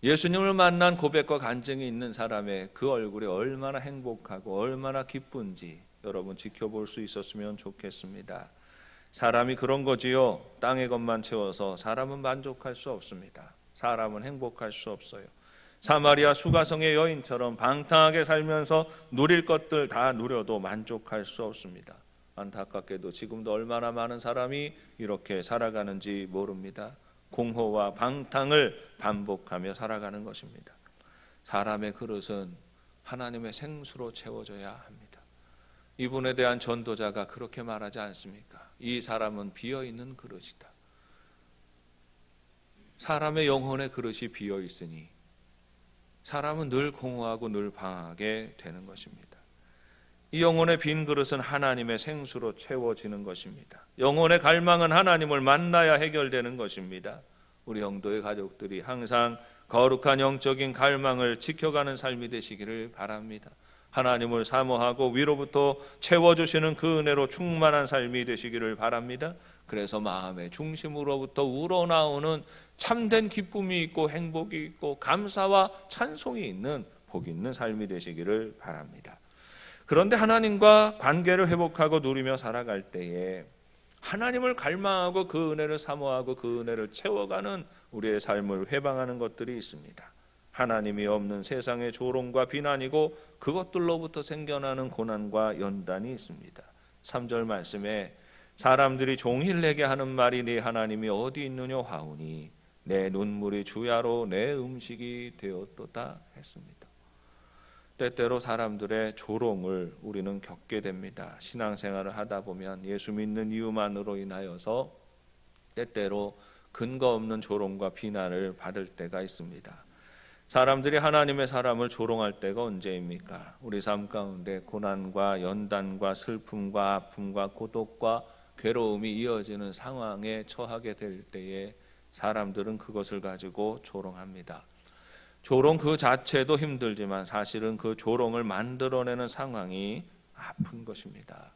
예수님을 만난 고백과 간증이 있는 사람의 그 얼굴이 얼마나 행복하고 얼마나 기쁜지 여러분 지켜볼 수 있었으면 좋겠습니다. 사람이 그런 거지요. 땅의 것만 채워서 사람은 만족할 수 없습니다. 사람은 행복할 수 없어요. 사마리아 수가성의 여인처럼 방탕하게 살면서 누릴 것들 다 누려도 만족할 수 없습니다. 안타깝게도 지금도 얼마나 많은 사람이 이렇게 살아가는지 모릅니다. 공허와 방탕을 반복하며 살아가는 것입니다. 사람의 그릇은 하나님의 생수로 채워져야 합니다. 이분에 대한 전도자가 그렇게 말하지 않습니까? 이 사람은 비어있는 그릇이다. 사람의 영혼의 그릇이 비어있으니 사람은 늘 공허하고 늘 방하게 되는 것입니다. 이 영혼의 빈 그릇은 하나님의 생수로 채워지는 것입니다. 영혼의 갈망은 하나님을 만나야 해결되는 것입니다. 우리 영도의 가족들이 항상 거룩한 영적인 갈망을 지켜가는 삶이 되시기를 바랍니다. 하나님을 사모하고 위로부터 채워주시는 그 은혜로 충만한 삶이 되시기를 바랍니다. 그래서 마음의 중심으로부터 우러나오는 참된 기쁨이 있고 행복이 있고 감사와 찬송이 있는 복 있는 삶이 되시기를 바랍니다. 그런데 하나님과 관계를 회복하고 누리며 살아갈 때에 하나님을 갈망하고 그 은혜를 사모하고 그 은혜를 채워가는 우리의 삶을 회방하는 것들이 있습니다. 하나님이 없는 세상의 조롱과 비난이고 그것들로부터 생겨나는 고난과 연단이 있습니다. 3절 말씀에 사람들이 종일 내게 하는 말이 네 하나님이 어디 있느냐 하오니 내 눈물이 주야로 내 음식이 되었도다 했습니다. 때때로 사람들의 조롱을 우리는 겪게 됩니다. 신앙생활을 하다 보면 예수 믿는 이유만으로 인하여서 때때로 근거 없는 조롱과 비난을 받을 때가 있습니다. 사람들이 하나님의 사람을 조롱할 때가 언제입니까? 우리 삶 가운데 고난과 연단과 슬픔과 아픔과 고독과 괴로움이 이어지는 상황에 처하게 될 때에 사람들은 그것을 가지고 조롱합니다. 조롱 그 자체도 힘들지만 사실은 그 조롱을 상황이 아픈 것입니다.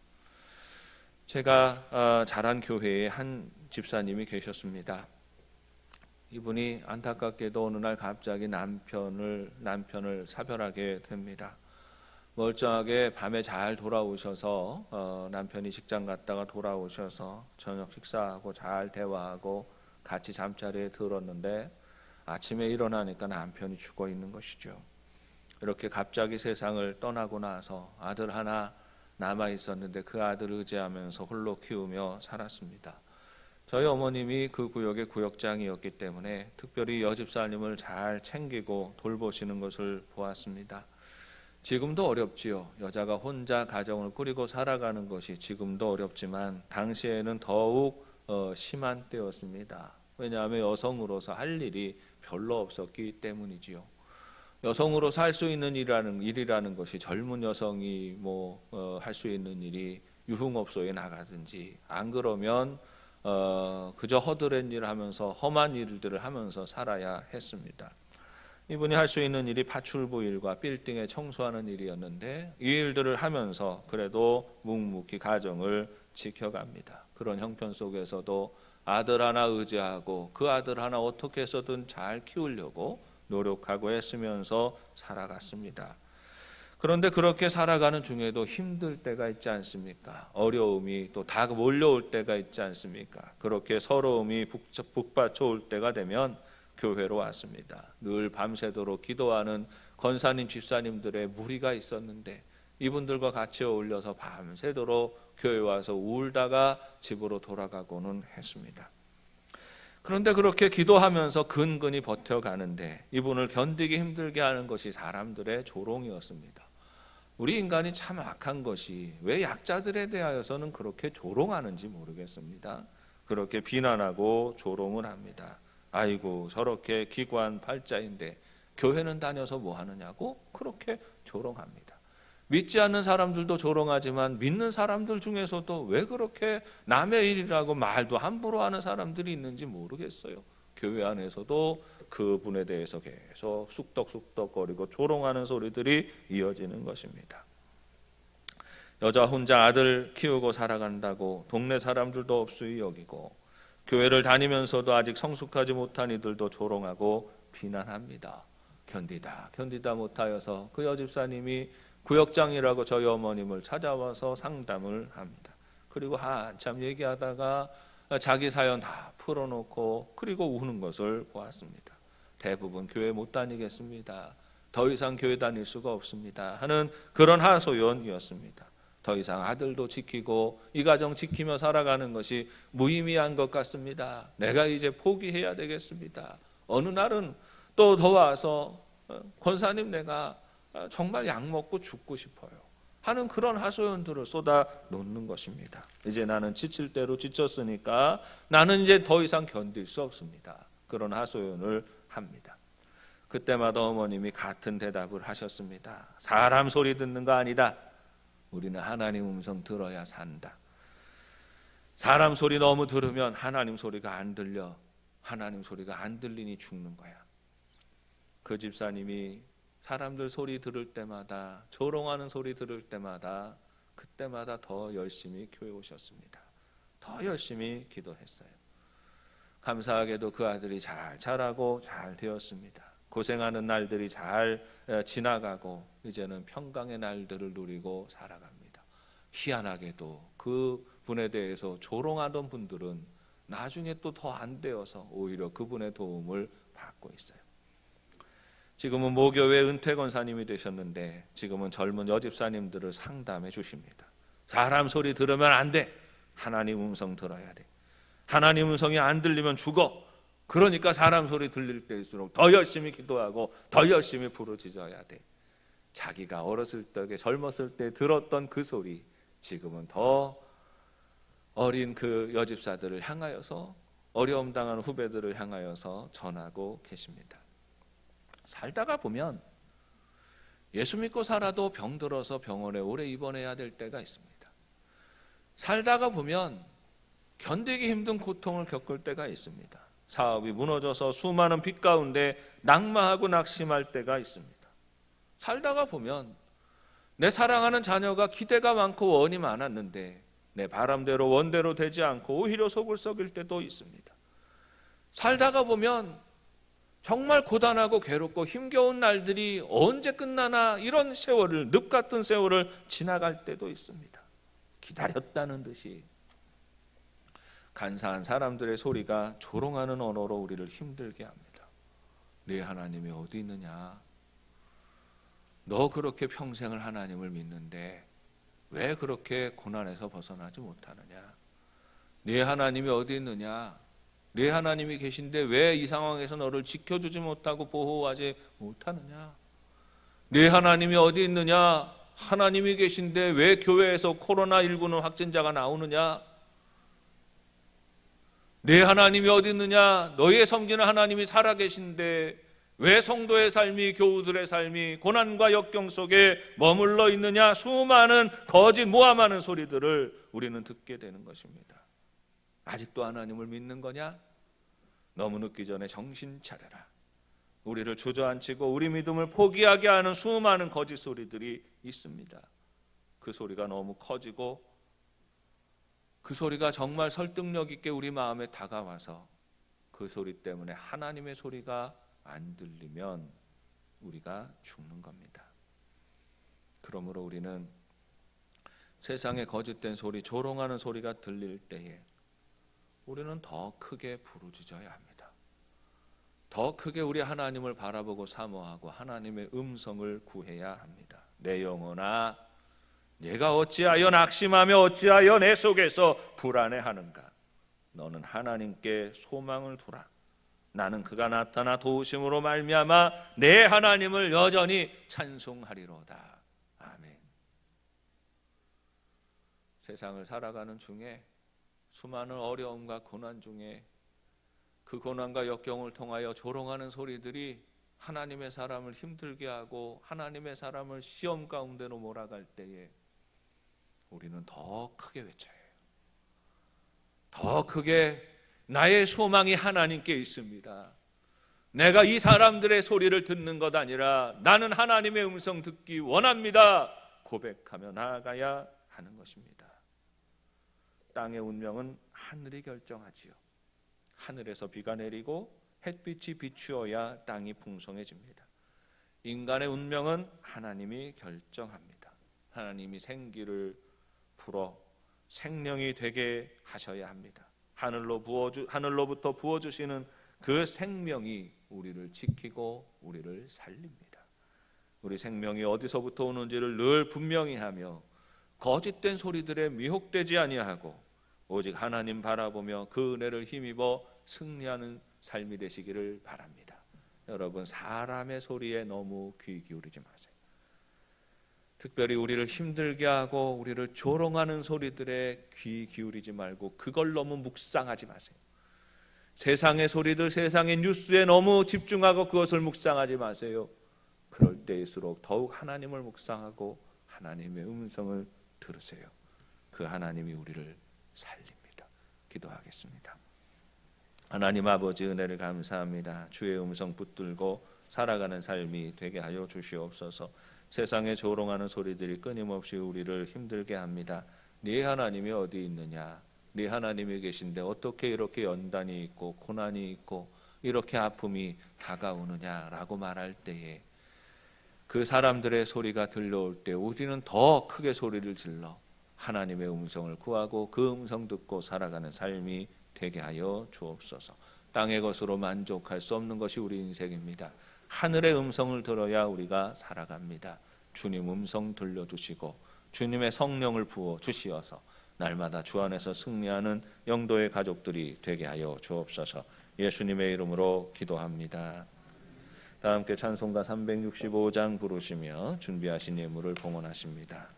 제가 자란 교회에 한 집사님이 계셨습니다. 이분이 안타깝게도 어느 날 갑자기 남편을 사별하게 됩니다. 멀쩡하게 밤에 잘 돌아오셔서 남편이 직장 갔다가 돌아오셔서 저녁 식사하고 잘 대화하고 같이 잠자리에 들었는데 아침에 일어나니까 남편이 죽어 있는 것이죠. 이렇게 갑자기 세상을 떠나고 나서 아들 하나 남아 있었는데 그 아들을 의지하면서 홀로 키우며 살았습니다. 저희 어머님이 그 구역의 구역장이었기 때문에 특별히 여집사님을 잘 챙기고 돌보시는 것을 보았습니다. 지금도 어렵지요. 여자가 혼자 가정을 꾸리고 살아가는 것이 지금도 어렵지만 당시에는 더욱 심한 때였습니다. 왜냐하면 여성으로서 할 일이 별로 없었기 때문이지요. 여성으로서 할 수 있는 일이라는 것이 젊은 여성이 할 수 있는 일이 유흥업소에 나가든지 안 그러면 그저 허드렛 일을 하면서 험한 일들을 하면서 살아야 했습니다. 이분이 할 수 있는 일이 파출부 일과 빌딩에 청소하는 일이었는데 이 일들을 하면서 그래도 묵묵히 가정을 지켜갑니다. 그런 형편 속에서도 아들 하나 의지하고 그 아들 하나 어떻게 해서든 잘 키우려고 노력하고 애쓰면서 살아갔습니다. 그런데 그렇게 살아가는 중에도 힘들 때가 있지 않습니까? 어려움이 또 다 몰려올 때가 있지 않습니까? 그렇게 서러움이 북받쳐 올 때가 되면 교회로 왔습니다. 늘 밤새도록 기도하는 권사님, 집사님들의 무리가 있었는데 이분들과 같이 어울려서 밤새도록 교회 와서 울다가 집으로 돌아가고는 했습니다. 그런데 그렇게 기도하면서 근근히 버텨가는데 이분을 견디기 힘들게 하는 것이 사람들의 조롱이었습니다. 우리 인간이 참 악한 것이 왜 약자들에 대하여서는 그렇게 조롱하는지 모르겠습니다. 그렇게 비난하고 조롱을 합니다. 아이고 저렇게 기관 팔자인데 교회는 다녀서 뭐 하느냐고 그렇게 조롱합니다. 믿지 않는 사람들도 조롱하지만 믿는 사람들 중에서도 왜 그렇게 남의 일이라고 말도 함부로 하는 사람들이 있는지 모르겠어요. 교회 안에서도 그분에 대해서 계속 쑥덕쑥덕거리고 조롱하는 소리들이 이어지는 것입니다. 여자 혼자 아들 키우고 살아간다고 동네 사람들도 없이 여기고 교회를 다니면서도 아직 성숙하지 못한 이들도 조롱하고 비난합니다. 견디다 못하여서 그 여집사님이 구역장이라고 저희 어머님을 찾아와서 상담을 합니다. 그리고 한참 얘기하다가 자기 사연 다 풀어놓고 그리고 우는 것을 보았습니다. 대부분 교회 못 다니겠습니다. 더 이상 교회 다닐 수가 없습니다. 하는 그런 하소연이었습니다. 더 이상 아들도 지키고 이 가정 지키며 살아가는 것이 무의미한 것 같습니다. 내가 이제 포기해야 되겠습니다. 어느 날은 또 더 와서 권사님 내가 정말 약 먹고 죽고 싶어요 하는 그런 하소연들을 쏟아 놓는 것입니다. 이제 나는 지칠 대로 지쳤으니까 나는 이제 더 이상 견딜 수 없습니다. 그런 하소연을 합니다. 그때마다 어머님이 같은 대답을 하셨습니다. 사람 소리 듣는 거 아니다. 우리는 하나님 음성 들어야 산다. 사람 소리 너무 들으면 하나님 소리가 안 들려. 하나님 소리가 안 들리니 죽는 거야. 그 집사님이 사람들 소리 들을 때마다 조롱하는 소리 들을 때마다 그때마다 더 열심히 교회 오셨습니다. 더 열심히 기도했어요. 감사하게도 그 아들이 잘 자라고 잘 되었습니다. 고생하는 날들이 잘 지나가고 이제는 평강의 날들을 누리고 살아갑니다. 희한하게도 그 분에 대해서 조롱하던 분들은 나중에 또 더 안 되어서 오히려 그분의 도움을 받고 있어요. 지금은 모교회 은퇴 권사님이 되셨는데 지금은 젊은 여집사님들을 상담해 주십니다. 사람 소리 들으면 안 돼. 하나님 음성 들어야 돼. 하나님 음성이 안 들리면 죽어. 그러니까 사람 소리 들릴 때일수록 더 열심히 기도하고 더 열심히 부르짖어야 돼. 자기가 어렸을 때 젊었을 때 들었던 그 소리 지금은 더 어린 그 여집사들을 향하여서 어려움 당하는 후배들을 향하여서 전하고 계십니다. 살다가 보면 예수 믿고 살아도 병들어서 병원에 오래 입원해야 될 때가 있습니다. 살다가 보면 견디기 힘든 고통을 겪을 때가 있습니다. 사업이 무너져서 수많은 빚 가운데 낙마하고 낙심할 때가 있습니다. 살다가 보면 내 사랑하는 자녀가 기대가 많고 원이 많았는데 내 바람대로 원대로 되지 않고 오히려 속을 썩일 때도 있습니다. 살다가 보면 정말 고단하고 괴롭고 힘겨운 날들이 언제 끝나나 이런 세월을 늪 같은 세월을 지나갈 때도 있습니다. 기다렸다는 듯이 간사한 사람들의 소리가 조롱하는 언어로 우리를 힘들게 합니다. 네 하나님이 어디 있느냐? 너 그렇게 평생을 하나님을 믿는데 왜 그렇게 고난에서 벗어나지 못하느냐? 네 하나님이 어디 있느냐? 네 하나님이 계신데 왜 이 상황에서 너를 지켜주지 못하고 보호하지 못하느냐? 네 하나님이 어디 있느냐? 하나님이 계신데 왜 교회에서 코로나19는 확진자가 나오느냐? 네 하나님이 어디 있느냐? 너희의 섬기는 하나님이 살아계신데 왜 성도의 삶이, 교우들의 삶이 고난과 역경 속에 머물러 있느냐? 수많은 거짓 모함하는 소리들을 우리는 듣게 되는 것입니다. 아직도 하나님을 믿는 거냐? 너무 늦기 전에 정신 차려라. 우리를 주저앉히고 우리 믿음을 포기하게 하는 수많은 거짓 소리들이 있습니다. 그 소리가 너무 커지고 그 소리가 정말 설득력 있게 우리 마음에 다가와서 그 소리 때문에 하나님의 소리가 안 들리면 우리가 죽는 겁니다. 그러므로 우리는 세상의 거짓된 소리, 조롱하는 소리가 들릴 때에 우리는 더 크게 부르짖어야 합니다. 더 크게 우리 하나님을 바라보고 사모하고 하나님의 음성을 구해야 합니다. 내 영혼아, 내가 어찌하여 낙심하며 어찌하여 내 속에서 불안해하는가? 너는 하나님께 소망을 두라. 나는 그가 나타나 도우심으로 말미암아 내 하나님을 여전히 찬송하리로다. 아멘. 세상을 살아가는 중에 수많은 어려움과 고난 중에 그 고난과 역경을 통하여 조롱하는 소리들이 하나님의 사람을 힘들게 하고 하나님의 사람을 시험 가운데로 몰아갈 때에 우리는 더 크게 외쳐야 해요. 더 크게 나의 소망이 하나님께 있습니다. 내가 이 사람들의 소리를 듣는 것 아니라 나는 하나님의 음성 듣기 원합니다. 고백하며 나아가야 하는 것입니다. 땅의 운명은 하늘이 결정하지요. 하늘에서 비가 내리고 햇빛이 비추어야 땅이 풍성해집니다. 인간의 운명은 하나님이 결정합니다. 하나님이 생기를 불어 생명이 되게 하셔야 합니다. 하늘로부터 부어주시는 그 생명이 우리를 지키고 우리를 살립니다. 우리 생명이 어디서부터 오는지를 늘 분명히 하며 거짓된 소리들에 미혹되지 아니하고 오직 하나님 바라보며 그 은혜를 힘입어 승리하는 삶이 되시기를 바랍니다. 여러분, 사람의 소리에 너무 귀 기울이지 마세요. 특별히 우리를 힘들게 하고 우리를 조롱하는 소리들에 귀 기울이지 말고 그걸 너무 묵상하지 마세요. 세상의 소리들, 세상의 뉴스에 너무 집중하고 그것을 묵상하지 마세요. 그럴 때일수록 더욱 하나님을 묵상하고 하나님의 음성을 들으세요. 그 하나님이 우리를 살립니다. 기도하겠습니다. 하나님 아버지, 은혜를 감사합니다. 주의 음성 붙들고 살아가는 삶이 되게 하여 주시옵소서. 세상에 조롱하는 소리들이 끊임없이 우리를 힘들게 합니다. 네 하나님이 어디 있느냐? 네 하나님이 계신데 어떻게 이렇게 연단이 있고 고난이 있고 이렇게 아픔이 다가오느냐라고 말할 때에 그 사람들의 소리가 들려올 때 우리는 더 크게 소리를 질러 하나님의 음성을 구하고 그 음성 듣고 살아가는 삶이 되게 하여 주옵소서. 땅의 것으로 만족할 수 없는 것이 우리 인생입니다. 하늘의 음성을 들어야 우리가 살아갑니다. 주님 음성 들려주시고 주님의 성령을 부어 주시어서 날마다 주 안에서 승리하는 영도의 가족들이 되게 하여 주옵소서. 예수님의 이름으로 기도합니다. 다 함께 찬송가 365장 부르시며 준비하신 예물을 봉헌하십니다.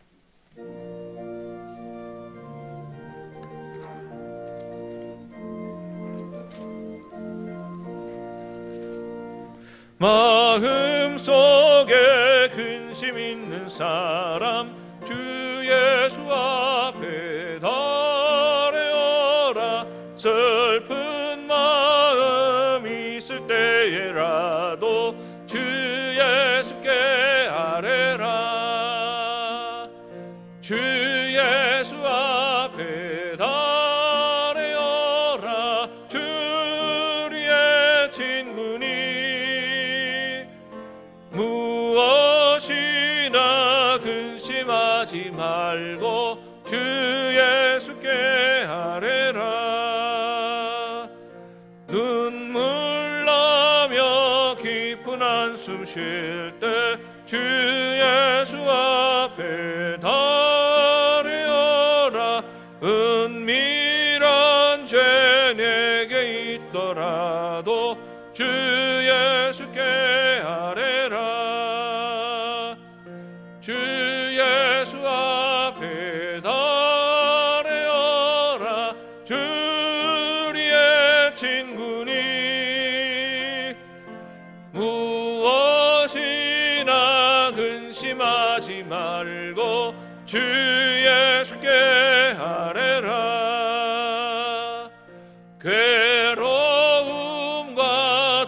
마음속에 근심 있는 사람 주 예수 앞에 달려라. 슬픈 마음 있을 때에라도 주 예수께 아뢰라. 주 예수 앞에 달려라. 주 우리의 친구니 무엇이나 근심하지 말고 주 예수께 아뢰라. 눈물 나며 깊은 한숨 쉴 때 주 예수 앞에 달려라. 내게 있더라도 주 예수께 아뢰라. 주 예수 앞에 달려라. 주리의 친구니 무엇이나 근심하지 말고 주 예수께 아뢰라. 괴로움과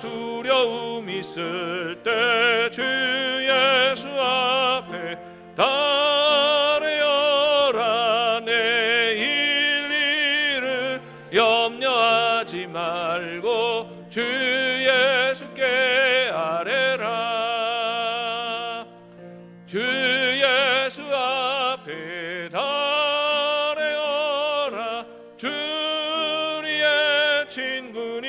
두려움 있을 때 주 예수 앞에 달려라. 내일 일을 염려하지 말고 주 예수께 아뢰라. 주 예수 앞에 달려라. 주리의 친구니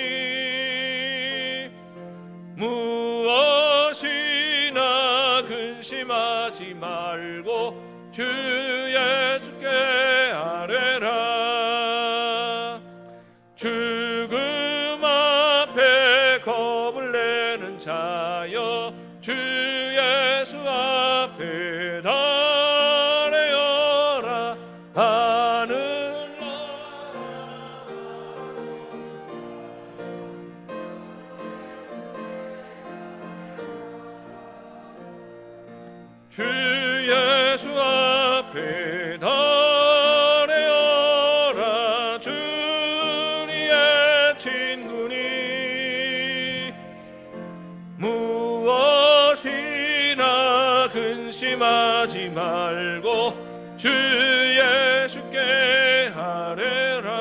무엇이나 근심하지 말고 주 예수께 아뢰라. 죽음 앞에 겁을 내는 자여 주 예수 앞에 달려라. 주 예수 앞에 달려라. 주리의 친구니 무엇이나 근심하지 말고 주 예수께 아뢰라.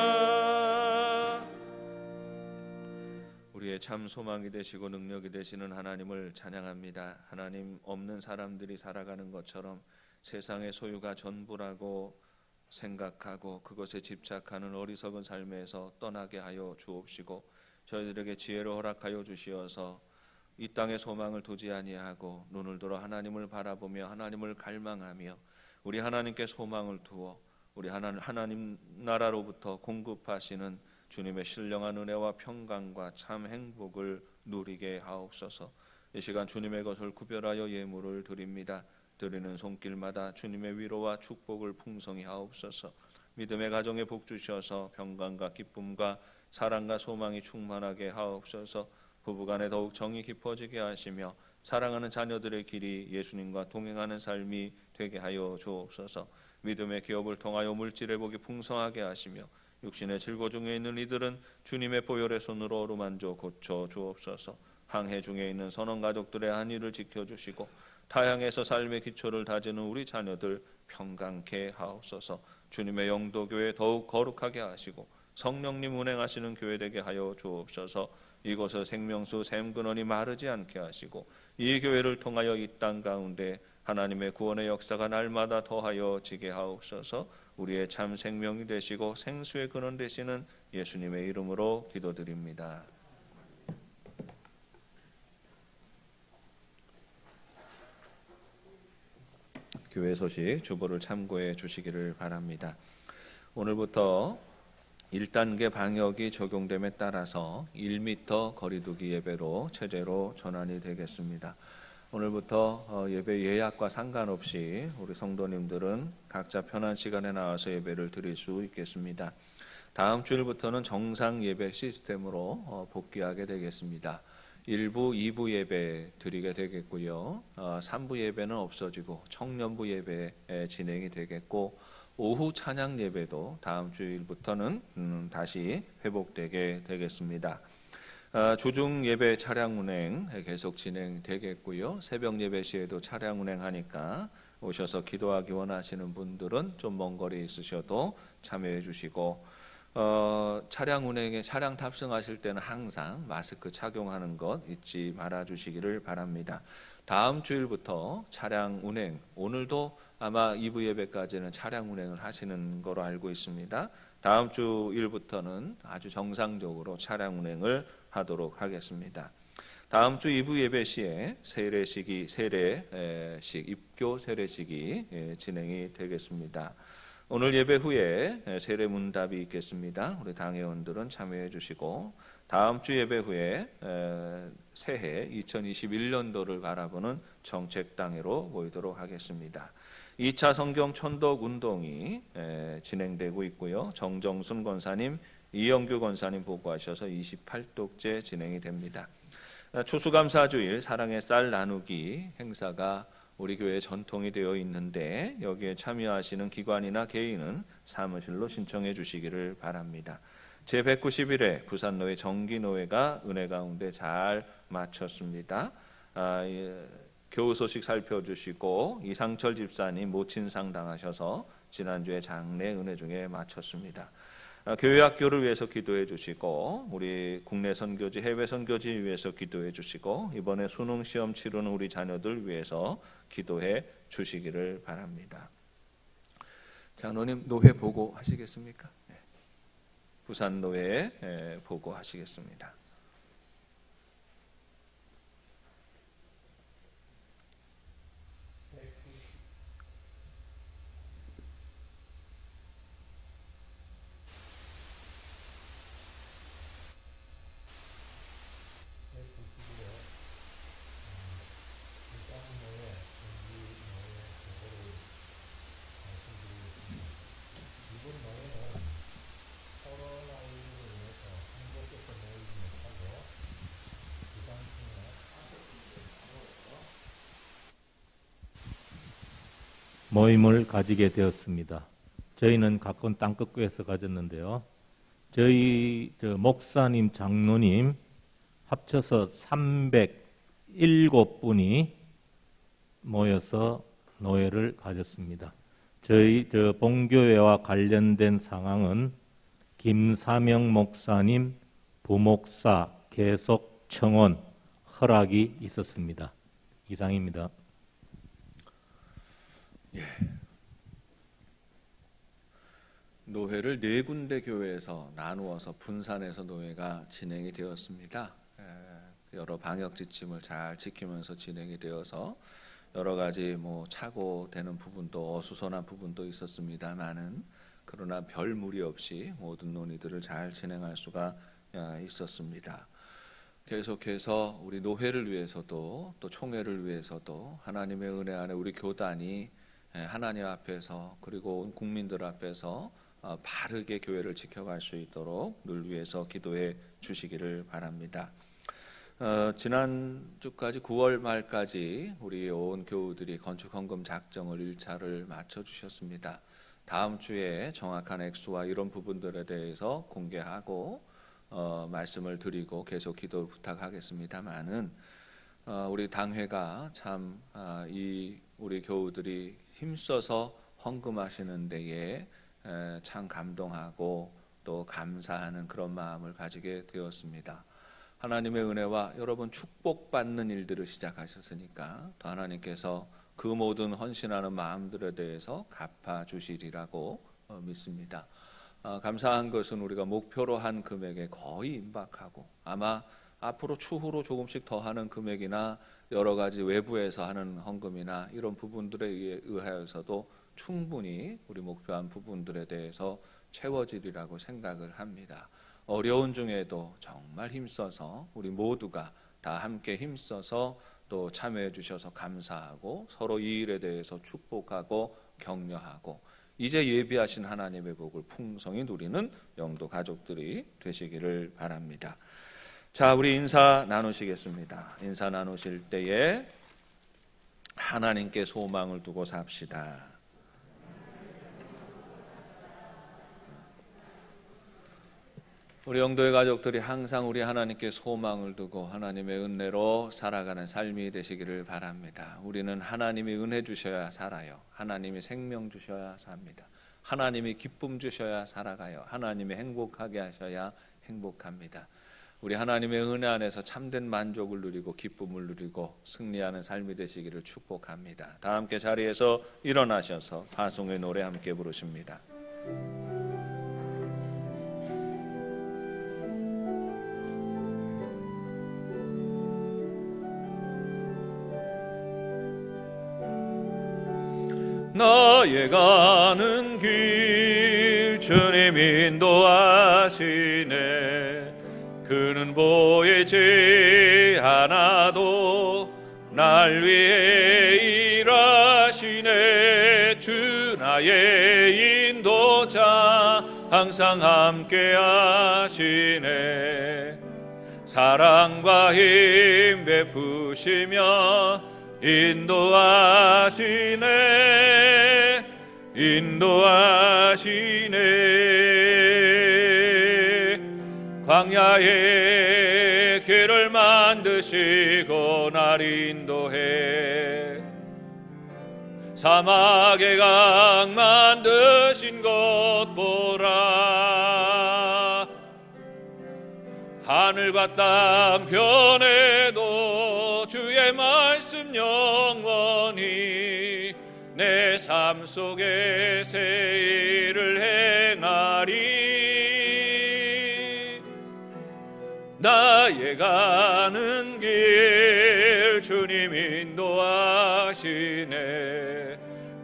우리의 참 소망이 되시고 능력이 되시는 하나님을 찬양합니다. 하나님 없는 사람들이 살아가는 것처럼 세상의 소유가 전부라고 생각하고 그것에 집착하는 어리석은 삶에서 떠나게 하여 주옵시고 저희들에게 지혜를 허락하여 주시어서 이 땅에 소망을 두지 아니하고 눈을 들어 하나님을 바라보며 하나님을 갈망하며 우리 하나님께 소망을 두어 우리 하나님 나라로부터 공급하시는 주님의 신령한 은혜와 평강과 참 행복을 누리게 하옵소서. 이 시간 주님의 것을 구별하여 예물을 드립니다. 드리는 손길마다 주님의 위로와 축복을 풍성히 하옵소서. 믿음의 가정에 복 주셔서 평강과 기쁨과 사랑과 소망이 충만하게 하옵소서. 부부간에 더욱 정이 깊어지게 하시며 사랑하는 자녀들의 길이 예수님과 동행하는 삶이 되게 하여 주옵소서. 믿음의 기업을 통하여 물질의 복이 풍성하게 하시며 육신의 질고 중에 있는 이들은 주님의 보혈의 손으로 어루만져 고쳐 주옵소서. 항해 중에 있는 선원 가족들의 안위를 지켜주시고 타향에서 삶의 기초를 다지는 우리 자녀들 평강케 하옵소서. 주님의 영도교회 더욱 거룩하게 하시고 성령님 운행하시는 교회 되게 하여 주옵소서. 이곳의 생명수 샘근원이 마르지 않게 하시고 이 교회를 통하여 이 땅 가운데 하나님의 구원의 역사가 날마다 더하여 지게 하옵소서. 우리의 참 생명이 되시고 생수의 근원 되시는 예수님의 이름으로 기도드립니다. 교회 소식 주보를 참고해 주시기를 바랍니다. 오늘부터 1단계 방역이 적용됨에 따라서 1m 거리두기 예배로 체제로 전환이 되겠습니다. 오늘부터 예배 예약과 상관없이 우리 성도님들은 각자 편한 시간에 나와서 예배를 드릴 수 있겠습니다. 다음 주일부터는 정상 예배 시스템으로 복귀하게 되겠습니다. 1부, 2부 예배 드리게 되겠고요. 3부 예배는 없어지고 청년부 예배 진행이 되겠고 오후 찬양 예배도 다음 주일부터는 다시 회복되게 되겠습니다. 주중 예배 차량 운행 계속 진행되겠고요. 새벽 예배 시에도 차량 운행하니까 오셔서 기도하기 원하시는 분들은 좀 먼 거리에 있으셔도 참여해 주시고 차량 운행에 차량 탑승하실 때는 항상 마스크 착용하는 것 잊지 말아 주시기를 바랍니다. 다음 주일부터 차량 운행, 오늘도 아마 2부 예배까지는 차량 운행을 하시는 거로 알고 있습니다. 다음 주일부터는 아주 정상적으로 차량 운행을 하도록 하겠습니다. 다음 주 2부 예배 시에 세례식 입교 세례식이 진행이 되겠습니다. 오늘 예배 후에 세례 문답이 있겠습니다. 우리 당회원들은 참여해 주시고 다음 주 예배 후에 새해 2021년도를 바라보는 정책당회로 모이도록 하겠습니다. 2차 성경 천독 운동이 진행되고 있고요. 정정순 권사님, 이영규 권사님 보고하셔서 28독째 진행이 됩니다. 추수감사주일 사랑의 쌀 나누기 행사가 우리 교회 전통이 되어 있는데 여기에 참여하시는 기관이나 개인은 사무실로 신청해 주시기를 바랍니다. 제191회 부산노회 정기노회가 은혜 가운데 잘 마쳤습니다. 교우 소식 살펴주시고 이상철 집사님 모친상 당하셔서 지난주에 장례 은혜 중에 마쳤습니다. 교회학교를 위해서 기도해 주시고 우리 국내 선교지 해외 선교지 위해서 기도해 주시고 이번에 수능 시험 치르는 우리 자녀들 위해서 기도해 주시기를 바랍니다. 장로님 노회 보고하시겠습니까? 네. 부산 노회 보고하시겠습니다. 모임을 가지게 되었습니다. 저희는 가까운 땅끝교회에서 가졌는데요. 저희 목사님, 장로님 합쳐서 307분이 모여서 노회를 가졌습니다. 저희 본교회와 관련된 상황은 김사명 목사님 부목사 계속 청원 허락이 있었습니다. 이상입니다. 예. 노회를 4군데 교회에서 나누어서 분산해서 노회가 진행이 되었습니다. 여러 방역 지침을 잘 지키면서 진행이 되어서 여러 가지 착오되는 부분도 어수선한 부분도 있었습니다만은 그러나 별 무리 없이 모든 논의들을 잘 진행할 수가 있었습니다. 계속해서 우리 노회를 위해서도 또 총회를 위해서도 하나님의 은혜 안에 우리 교단이 하나님 앞에서 그리고 온 국민들 앞에서 바르게 교회를 지켜갈 수 있도록 늘 위해서 기도해 주시기를 바랍니다. 지난주까지 9월 말까지 우리 온 교우들이 건축헌금 작정을 1차를 마쳐주셨습니다. 다음 주에 정확한 액수와 이런 부분들에 대해서 공개하고 말씀을 드리고 계속 기도 부탁하겠습니다만은 우리 당회가 참 우리 교우들이 힘써서 헌금하시는 데에 참 감동하고 또 감사하는 그런 마음을 가지게 되었습니다. 하나님의 은혜와 여러분 축복받는 일들을 시작하셨으니까 또 하나님께서 그 모든 헌신하는 마음들에 대해서 갚아주시리라고 믿습니다. 감사한 것은 우리가 목표로 한 금액에 거의 임박하고 아마 앞으로 추후로 조금씩 더하는 금액이나 여러 가지 외부에서 하는 헌금이나 이런 부분들에 의하여서도 충분히 우리 목표한 부분들에 대해서 채워지리라고 생각을 합니다. 어려운 중에도 정말 힘써서 우리 모두가 다 함께 힘써서 또 참여해 주셔서 감사하고 서로 이 일에 대해서 축복하고 격려하고 이제 예비하신 하나님의 복을 풍성히 누리는 영도 가족들이 되시기를 바랍니다. 자, 우리 인사 나누시겠습니다. 인사 나누실 때에 하나님께 소망을 두고 삽시다. 우리 영도의 가족들이 항상 우리 하나님께 소망을 두고 하나님의 은혜로 살아가는 삶이 되시기를 바랍니다. 우리는 하나님이 은혜 주셔야 살아요. 하나님이 생명 주셔야 삽니다. 하나님이 기쁨 주셔야 살아가요. 하나님이 행복하게 하셔야 행복합니다. 우리 하나님의 은혜 안에서 참된 만족을 누리고 기쁨을 누리고 승리하는 삶이 되시기를 축복합니다. 다 함께 자리에서 일어나셔서 파송의 노래 함께 부르십니다. 나의 가는 길 주님 인도하시네. 그는 보이지 않아도 날 위해 일하시네. 주 나의 인도자 항상 함께 하시네. 사랑과 힘 베푸시며 인도하시네. 광야에 길을 만드시고 날 인도해. 사막의 강 만드신 곳 보라. 하늘과 땅 변해도 주의 말씀 영원히 내 삶 속에 새 일을 행하리. 나의 가는 길 주님 인도하시네.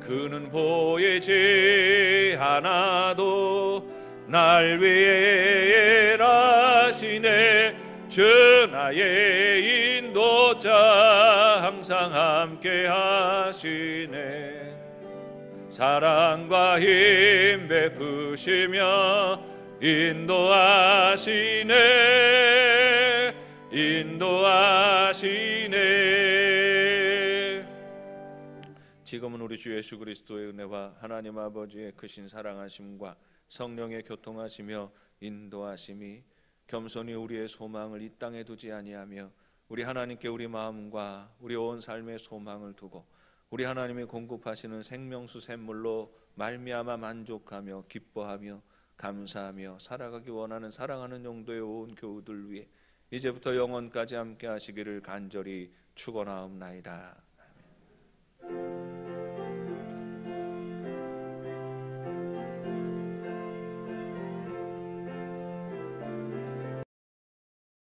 그는 보이지 않아도 날 위해 일하시네. 주 나의 인도자 항상 함께 하시네. 사랑과 힘 베푸시며 인도하시네. 인도하시네. 지금은 우리 주 예수 그리스도의 은혜와 하나님 아버지의 크신 사랑하심과 성령의 교통하시며 인도하심이 겸손히 우리의 소망을 이 땅에 두지 아니하며 우리 하나님께 우리 마음과 우리 온 삶의 소망을 두고 우리 하나님이 공급하시는 생명수 샘물로 말미암아 만족하며 기뻐하며 감사하며 살아가기 원하는 사랑하는 용도의 온 교우들 위해 이제부터 영원까지 함께 하시기를 간절히 축원하옵나이다. 아멘.